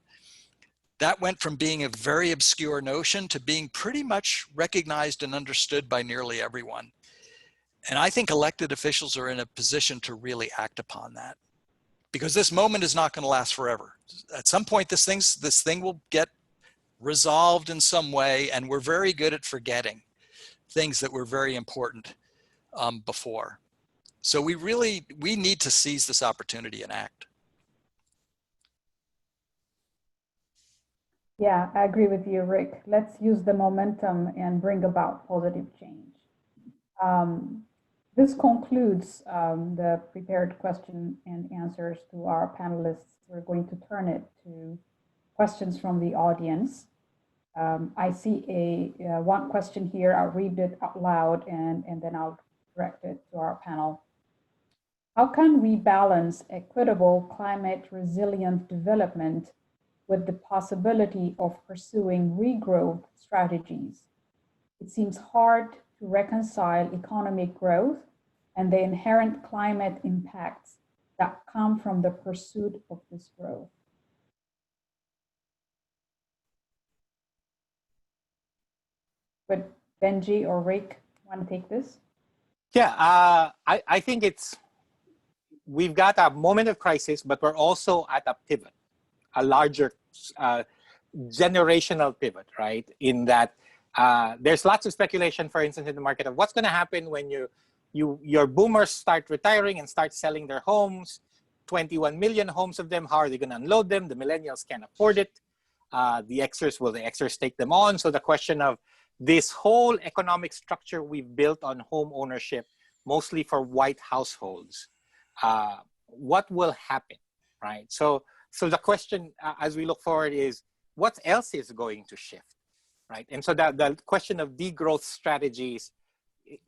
that went from being a very obscure notion to being pretty much recognized and understood by nearly everyone. And I think elected officials are in a position to really act upon that, because this moment is not going to last forever. At some point, this thing will get resolved in some way, and we're very good at forgetting things that were very important before. So we need to seize this opportunity and act. Yeah, I agree with you, Rick. Let's use the momentum and bring about positive change. This concludes the prepared question and answers to our panelists. We're going to turn it to questions from the audience. I see one question here. I'll read it out loud and then I'll direct it to our panel. How can we balance equitable climate resilient development with the possibility of pursuing regrowth strategies? It seems hard to reconcile economic growth and the inherent climate impacts that come from the pursuit of this growth? But Benji or Rick want to take this? Yeah, I think we've got a moment of crisis, but we're also at a pivot, a larger generational pivot, right? In that there's lots of speculation, for instance, in the market of what's going to happen when your boomers start retiring and start selling their homes. 21 million homes of them. How are they going to unload them? The millennials can't afford it. Will the Xers take them on? So the question of this whole economic structure we've built on home ownership, mostly for white households, what will happen, right? So the question as we look forward is, what else is going to shift, right? And so the question of degrowth strategies,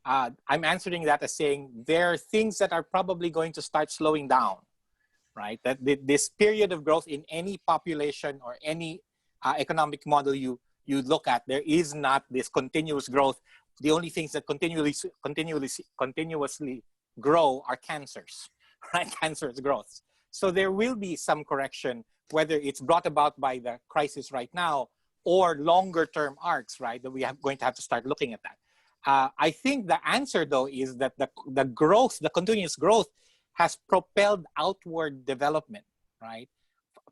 I'm answering that as saying there are things that are probably going to start slowing down, right? That this period of growth in any population or any economic model you look at, there is not this continuous growth. The only things that continuously grow are cancers, right? Cancerous growth. So there will be some correction, whether it's brought about by the crisis right now or longer term arcs, right? That we are going to have to start looking at that. I think the answer, though, is that the growth, the continuous growth, has propelled outward development, right?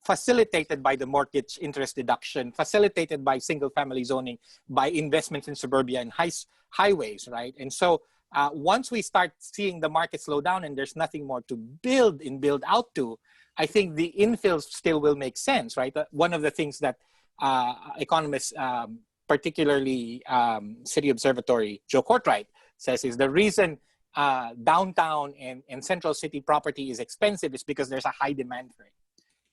Facilitated by the mortgage interest deduction, facilitated by single-family zoning, by investments in suburbia and highways, right? And so once we start seeing the market slow down and there's nothing more to build out to, I think the infills still will make sense, right? One of the things that economists, particularly City Observatory, Joe Courtwright, says is the reason downtown and central city property is expensive is because there's a high demand for it,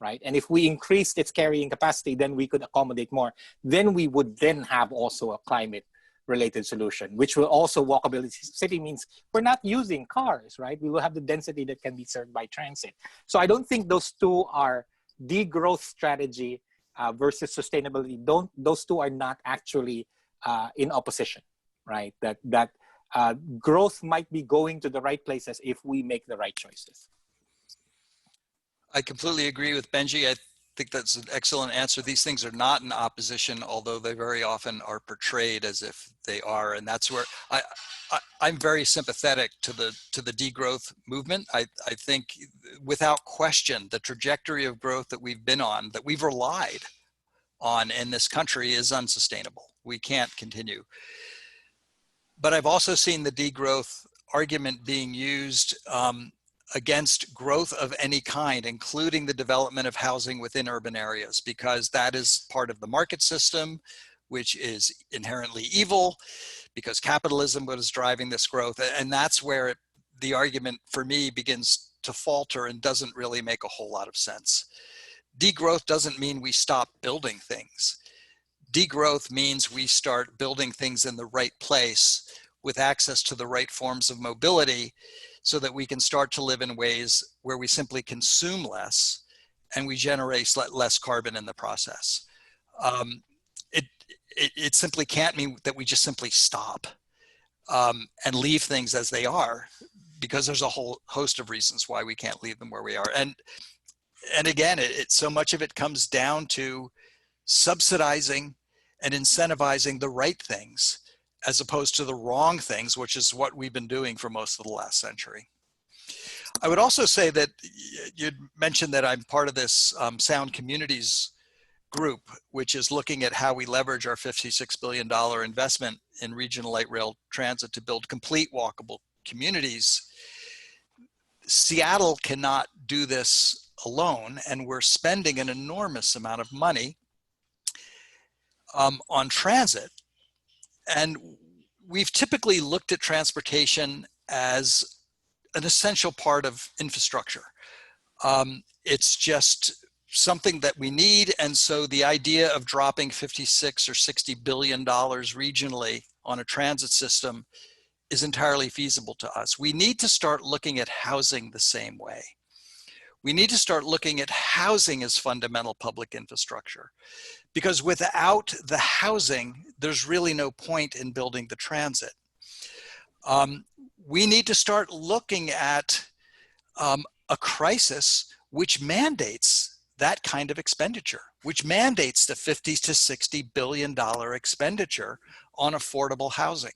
right? And if we increased its carrying capacity, then we could accommodate more. Then we would then have also a climate-related solution, which will also walkability. City means we're not using cars, right? We will have the density that can be served by transit. So I don't think those two are degrowth strategy versus sustainability. Those two are not actually in opposition, right? That growth might be going to the right places if we make the right choices. I completely agree with Benji. I think that's an excellent answer. These things are not in opposition, although they very often are portrayed as if they are. And that's where I'm very sympathetic to the degrowth movement. I think without question, the trajectory of growth that we've been on, that we've relied on in this country, is unsustainable. We can't continue. But I've also seen the degrowth argument being used against growth of any kind, including the development of housing within urban areas, because that is part of the market system, which is inherently evil, because capitalism was driving this growth. And that's where the argument for me begins to falter and doesn't really make a whole lot of sense. Degrowth doesn't mean we stop building things. Degrowth means we start building things in the right place with access to the right forms of mobility, so that we can start to live in ways where we simply consume less and we generate less carbon in the process. It simply can't mean that we just simply stop and leave things as they are, because there's a whole host of reasons why we can't leave them where we are. And again, so much of it comes down to subsidizing and incentivizing the right things as opposed to the wrong things, which is what we've been doing for most of the last century. I would also say that you'd mentioned that I'm part of this Sound Communities group, which is looking at how we leverage our $56 billion investment in regional light rail transit to build complete walkable communities. Seattle cannot do this alone, and we're spending an enormous amount of money on transit. And we've typically looked at transportation as an essential part of infrastructure. It's just something that we need. And so the idea of dropping $56 or $60 billion regionally on a transit system is entirely feasible to us. We need to start looking at housing the same way. We need to start looking at housing as fundamental public infrastructure, because without the housing, there's really no point in building the transit. We need to start looking at a crisis which mandates that kind of expenditure, which mandates the $50 to $60 billion expenditure on affordable housing.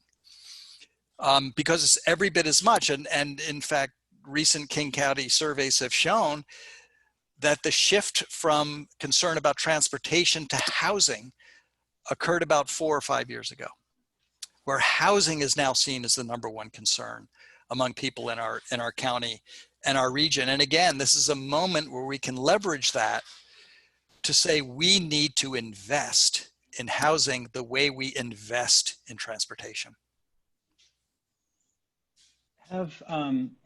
Because it's every bit as much, and in fact, recent King County surveys have shown that the shift from concern about transportation to housing occurred about 4 or 5 years ago, where housing is now seen as the #1 concern among people in our county and our region. And again, this is a moment where we can leverage that to say we need to invest in housing the way we invest in transportation. Have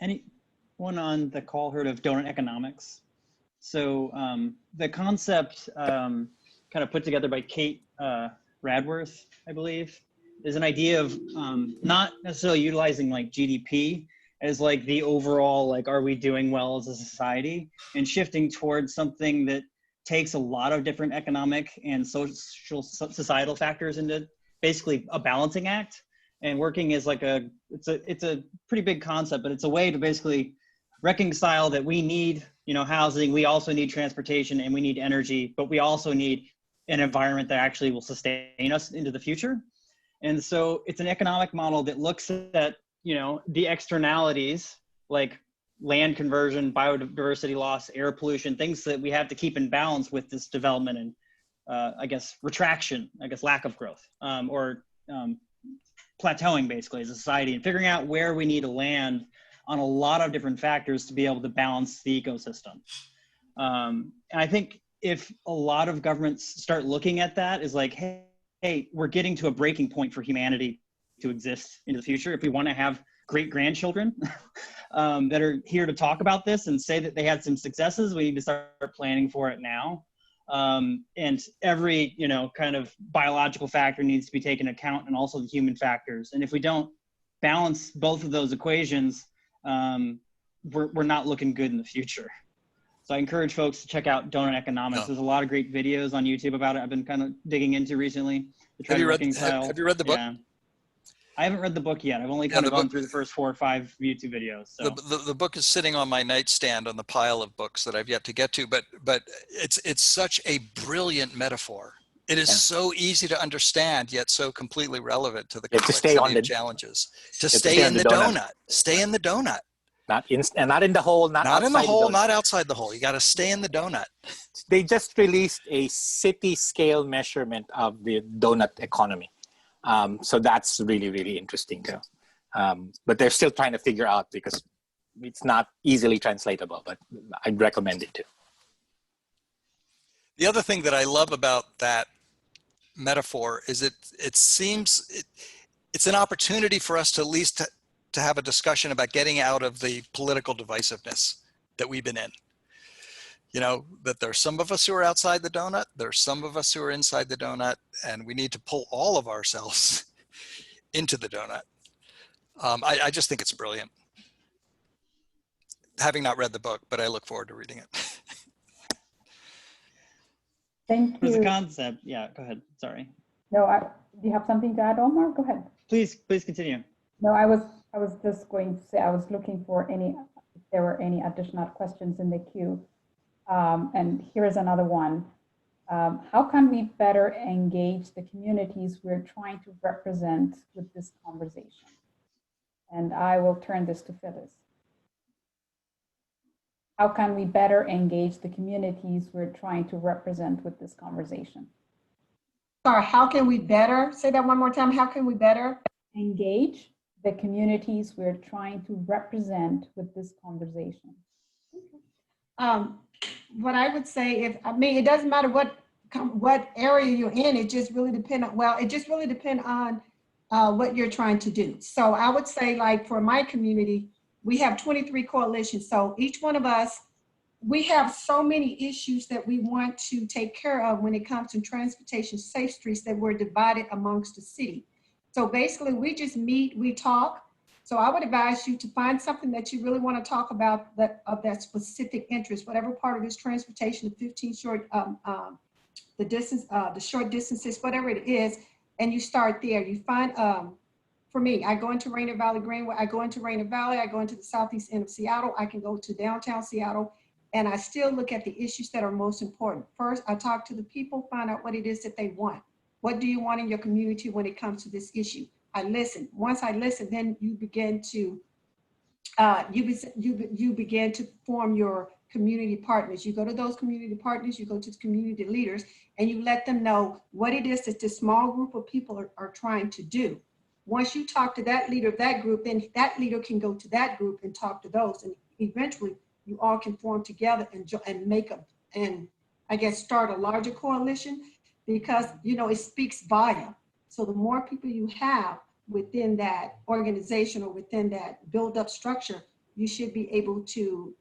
anyone on the call heard of donut economics? So the concept kind of put together by Kate Radworth, I believe, is an idea of not necessarily utilizing like GDP as like the overall, like, are we doing well as a society, and shifting towards something that takes a lot of different economic and social societal factors into basically a balancing act, and working as like it's a pretty big concept, but it's a way to basically reconcile that we need, you know, housing, we also need transportation, and we need energy, but we also need an environment that actually will sustain us into the future. And so it's an economic model that looks at, you know, the externalities like land conversion, biodiversity loss, air pollution, things that we have to keep in balance with this development and I guess retraction, I guess lack of growth, or plateauing basically as a society, and figuring out where we need to land on a lot of different factors to be able to balance the ecosystem. And I think if a lot of governments start looking at that as like, hey, we're getting to a breaking point for humanity to exist into the future. If we want to have great grandchildren that are here to talk about this and say that they had some successes, we need to start planning for it now. And every, you know, kind of biological factor needs to be taken into account, and also the human factors. And if we don't balance both of those equations, we're not looking good in the future. So I encourage folks to check out Donut Economics. There's a lot of great videos on YouTube about it. I've been kind of digging into recently. Have you read the book? Yeah. I haven't read the book yet. I've only kind of gone through the first 4 or 5 YouTube videos. So. The book is sitting on my nightstand on the pile of books that I've yet to get to, but it's such a brilliant metaphor. It is so easy to understand, yet so completely relevant to the complexity of challenges. To stay in the donut. Stay in the donut. Not in the hole, not in the hole, not outside the hole. You got to stay in the donut. They just released a city scale measurement of the donut economy. So that's really, really interesting too. But they're still trying to figure out, because it's not easily translatable, but I'd recommend it too. The other thing that I love about that metaphor is it seems it's an opportunity for us to at least to have a discussion about getting out of the political divisiveness that we've been in. You know, that there's some of us who are outside the donut, there's some of us who are inside the donut, and we need to pull all of ourselves into the donut. I just think it's brilliant. Having not read the book, but I look forward to reading it. Thank you. As a concept, yeah, go ahead, sorry. No, do you have something to add, Omar? Go ahead. Please continue. No, I was just going to say, I was looking for if there were any additional questions in the queue. And here is another one. How can we better engage the communities we're trying to represent with this conversation? And I will turn this to Phyllis. How can we better engage the communities we're trying to represent with this conversation? Sorry, how can we better? Say that one more time. How can we better engage the communities we're trying to represent with this conversation? What I would say, it doesn't matter what area you're in. It just really depends on, what you're trying to do. So I would say, like, for my community, we have 23 coalitions. So each one of us, we have so many issues that we want to take care of when it comes to transportation, safe streets, that we're divided amongst the city. So basically we just meet, we talk. So I would advise you to find something that you really want to talk about of that specific interest, whatever part of this transportation, the 15 short, the short distances, whatever it is, and you start there. You find for me, I go into Rainier Valley Greenway, I go into Rainier Valley, I go into the southeast end of Seattle, I can go to downtown Seattle, and I still look at the issues that are most important. First, I talk to the people, find out what it is that they want. What do you want in your community when it comes to this issue? I listen. Once I listen, then you begin to you begin to form your community partners. You go to those community partners, you go to the community leaders, and you let them know what it is that this small group of people are trying to do. Once you talk to that leader of that group, then that leader can go to that group and talk to those, and eventually you all can form together and make and I guess start a larger coalition, because it speaks volume. So the more people you have within that organization or within that build up structure, you should be able to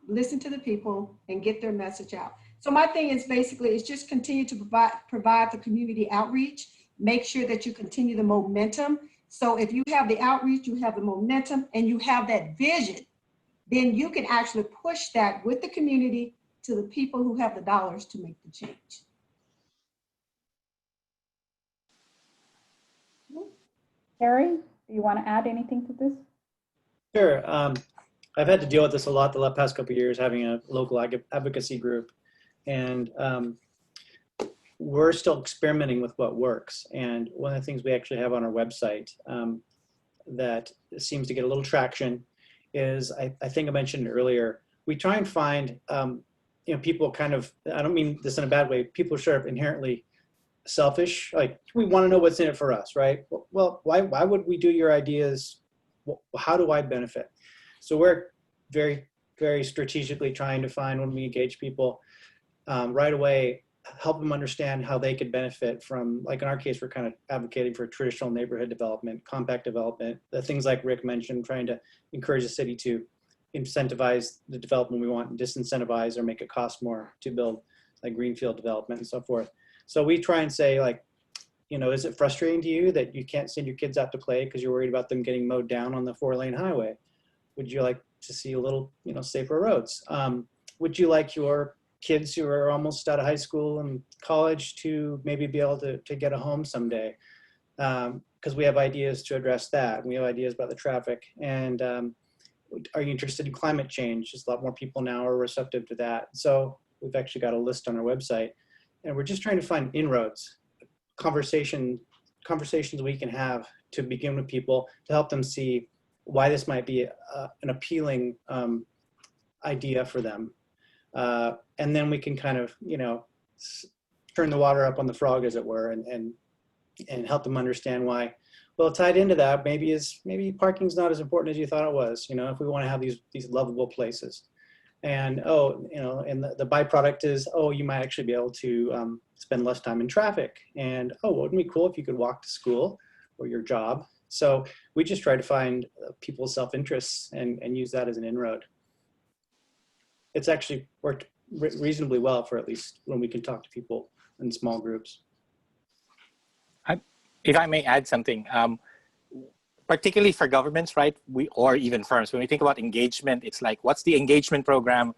listen to the people and get their message out. So my thing is basically, it's just continue to provide the community outreach, make sure that you continue the momentum. So if you have the outreach, you have the momentum, and you have that vision, then you can actually push that with the community to the people who have the dollars to make the change. Kerry, do you want to add anything to this? Sure. I've had to deal with this a lot the past couple of years, having a local advocacy group, and we're still experimenting with what works. And one of the things we actually have on our website that seems to get a little traction is, I think I mentioned earlier, we try and find, people kind of, I don't mean this in a bad way, people are sort of inherently selfish, like we want to know what's in it for us, right? Well, why would we do your ideas? How do I benefit? So we're very, very strategically trying to find, when we engage people right away, help them understand how they could benefit from, like in our case, we're kind of advocating for traditional neighborhood development, compact development, the things like Rick mentioned, trying to encourage the city to incentivize the development we want and disincentivize or make it cost more to build, like greenfield development and so forth. So we try and say, like, is it frustrating to you that you can't send your kids out to play because you're worried about them getting mowed down on the 4-lane highway? Would you like to see a little, safer roads? Would you like your kids who are almost out of high school and college to maybe be able to get a home someday? Because we have ideas to address that. We have ideas about the traffic. And are you interested in climate change? Just a lot more people now are receptive to that. So we've actually got a list on our website. And we're just trying to find inroads, conversations we can have to begin with people to help them see why this might be an appealing idea for them. And then we can kind of, turn the water up on the frog, as it were, and help them understand why. Well, tied into that, maybe parking's not as important as you thought it was, if we want to have these lovable places. And, and the byproduct is, you might actually be able to spend less time in traffic. And, wouldn't it be cool if you could walk to school or your job? So we just try to find people's self-interests and use that as an inroad. It's actually worked reasonably well for at least when we can talk to people in small groups. If I may add something, particularly for governments, right? Or even firms, when we think about engagement, it's like, what's the engagement program?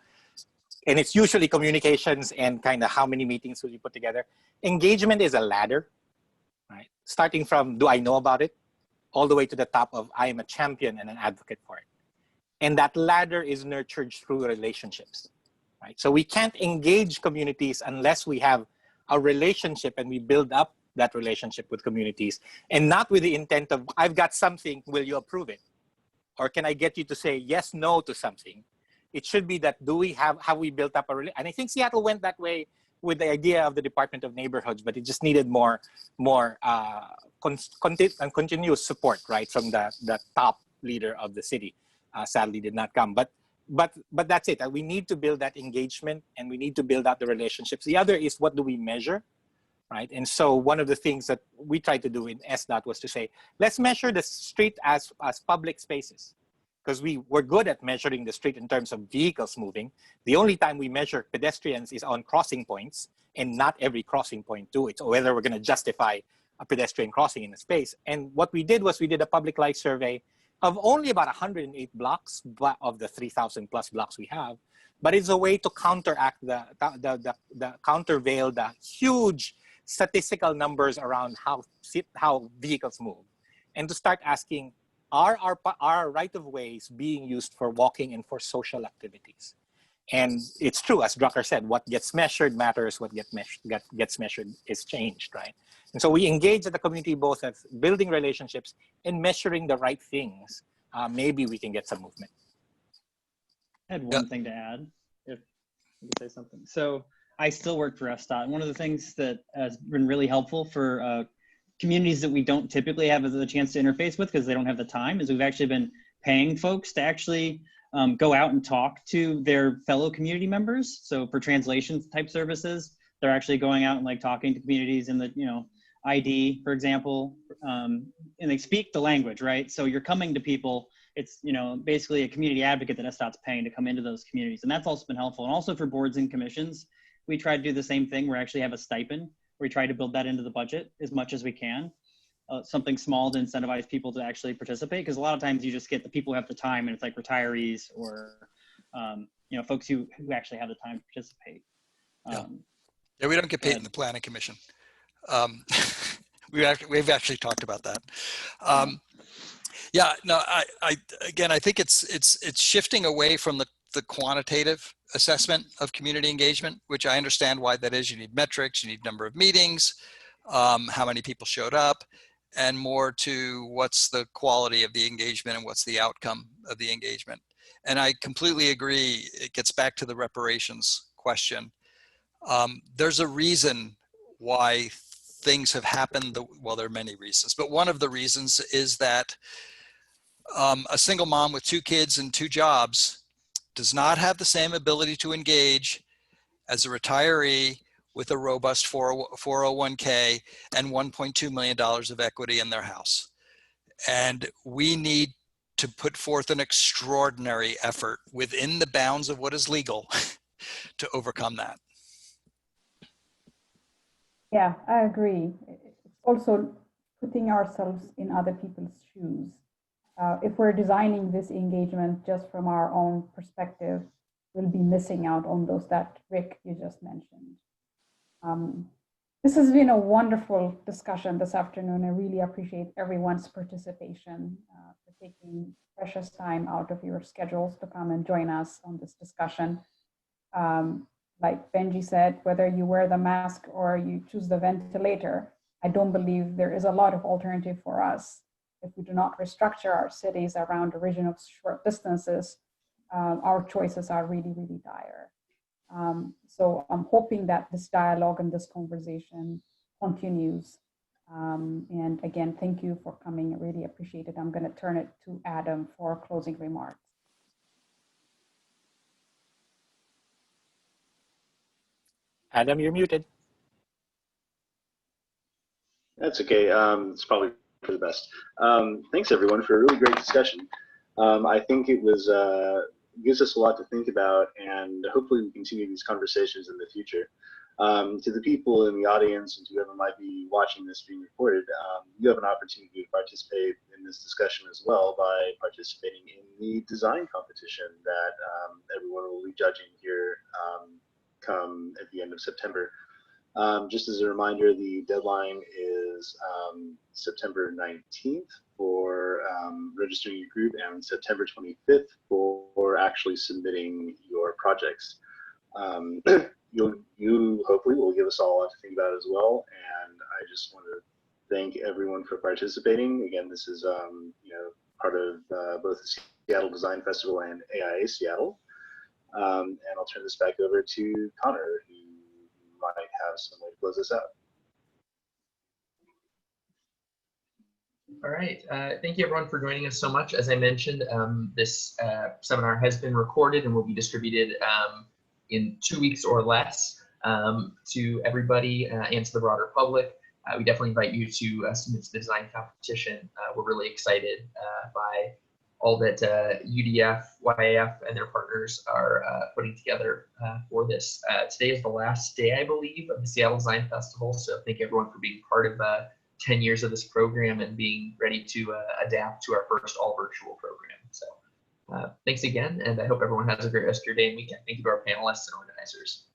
And it's usually communications and kind of how many meetings will you put together. Engagement is a ladder, right? Starting from, do I know about it? All the way to the top of, I am a champion and an advocate for it. And that ladder is nurtured through relationships, right? So we can't engage communities unless we have a relationship and we build up that relationship with communities, and not with the intent of, I've got something, will you approve it? Or can I get you to say yes, no to something? It should be that, have we built up a relationship? And I think Seattle went that way with the idea of the Department of Neighborhoods, but it just needed more continuous support, right, from the top leader of the city. Sadly did not come, but that's it. We need to build that engagement and we need to build out the relationships. The other is, what do we measure? Right. And so one of the things that we tried to do in SDOT was to say, let's measure the street as public spaces, because we were good at measuring the street in terms of vehicles moving. The only time we measure pedestrians is on crossing points, and not every crossing point too. It's whether we're going to justify a pedestrian crossing in a space. And what we did was we did a public life survey of only about 108 blocks of the 3,000 plus blocks we have. But it's a way to counteract the countervail the huge statistical numbers around how vehicles move, and to start asking, are our right-of-ways being used for walking and for social activities? And it's true, as Drucker said, what gets measured matters, what gets measured is changed, right? And so we engage at the community both as building relationships and measuring the right things. Maybe we can get some movement. I had one thing to add, if you could say something. So I still work for SDOT. And one of the things that has been really helpful for communities that we don't typically have the chance to interface with because they don't have the time is we've actually been paying folks to actually go out and talk to their fellow community members. So for translation type services, they're actually going out and like talking to communities in the, ID, for example, and they speak the language, right? So you're coming to people, it's, basically a community advocate that SDOT's paying to come into those communities. And that's also been helpful. And also for boards and commissions, we try to do the same thing. We actually have a stipend. We try to build that into the budget as much as we can. Something small to incentivize people to actually participate. Because a lot of times you just get the people who have the time and it's like retirees or, folks who actually have the time to participate. Yeah, we don't get paid in the Planning Commission. We've actually talked about that. I think it's shifting away from the quantitative assessment of community engagement, which I understand why that is. You need metrics, you need number of meetings, how many people showed up, and more to what's the quality of the engagement and what's the outcome of the engagement. And I completely agree. It gets back to the reparations question. There's a reason why things have happened. Well, there are many reasons, but one of the reasons is that a single mom with 2 kids and 2 jobs does not have the same ability to engage as a retiree with a robust 401k and $1.2 million of equity in their house. And we need to put forth an extraordinary effort within the bounds of what is legal to overcome that. Yeah, I agree. It's also putting ourselves in other people's shoes. If we're designing this engagement just from our own perspective, we'll be missing out on those that Rick, you just mentioned. This has been a wonderful discussion this afternoon. I really appreciate everyone's participation, for taking precious time out of your schedules to come and join us on this discussion. Like Benji said, whether you wear the mask or you choose the ventilator, I don't believe there is a lot of alternative for us. If we do not restructure our cities around a region of short distances, our choices are really, really dire. So I'm hoping that this dialogue and this conversation continues. And again, thank you for coming. I really appreciate it. I'm going to turn it to Adam for closing remarks. Adam, you're muted. That's okay. It's probably for the best. Thanks everyone for a really great discussion. I think it was gives us a lot to think about, and hopefully we continue these conversations in the future. To the people in the audience and to whoever might be watching this being recorded, you have an opportunity to participate in this discussion as well by participating in the design competition that everyone will be judging here come at the end of September. Just as a reminder, the deadline is September 19th for registering your group and September 25th for actually submitting your projects. You hopefully will give us all a lot to think about as well. And I just want to thank everyone for participating. Again, this is part of both the Seattle Design Festival and AIA Seattle. And I'll turn this back over to Connor, who might have some way to close this out. All right, thank you everyone for joining us so much. As I mentioned, this seminar has been recorded and will be distributed in 2 weeks or less to everybody and to the broader public. We definitely invite you to submit to the design competition. We're really excited by all that UDF, YAF, and their partners are putting together for this. Today is the last day, I believe, of the Seattle Design Festival, so thank everyone for being part of 10 years of this program and being ready to adapt to our first all-virtual program. So thanks again, and I hope everyone has a great rest of your day and weekend. Thank you to our panelists and organizers.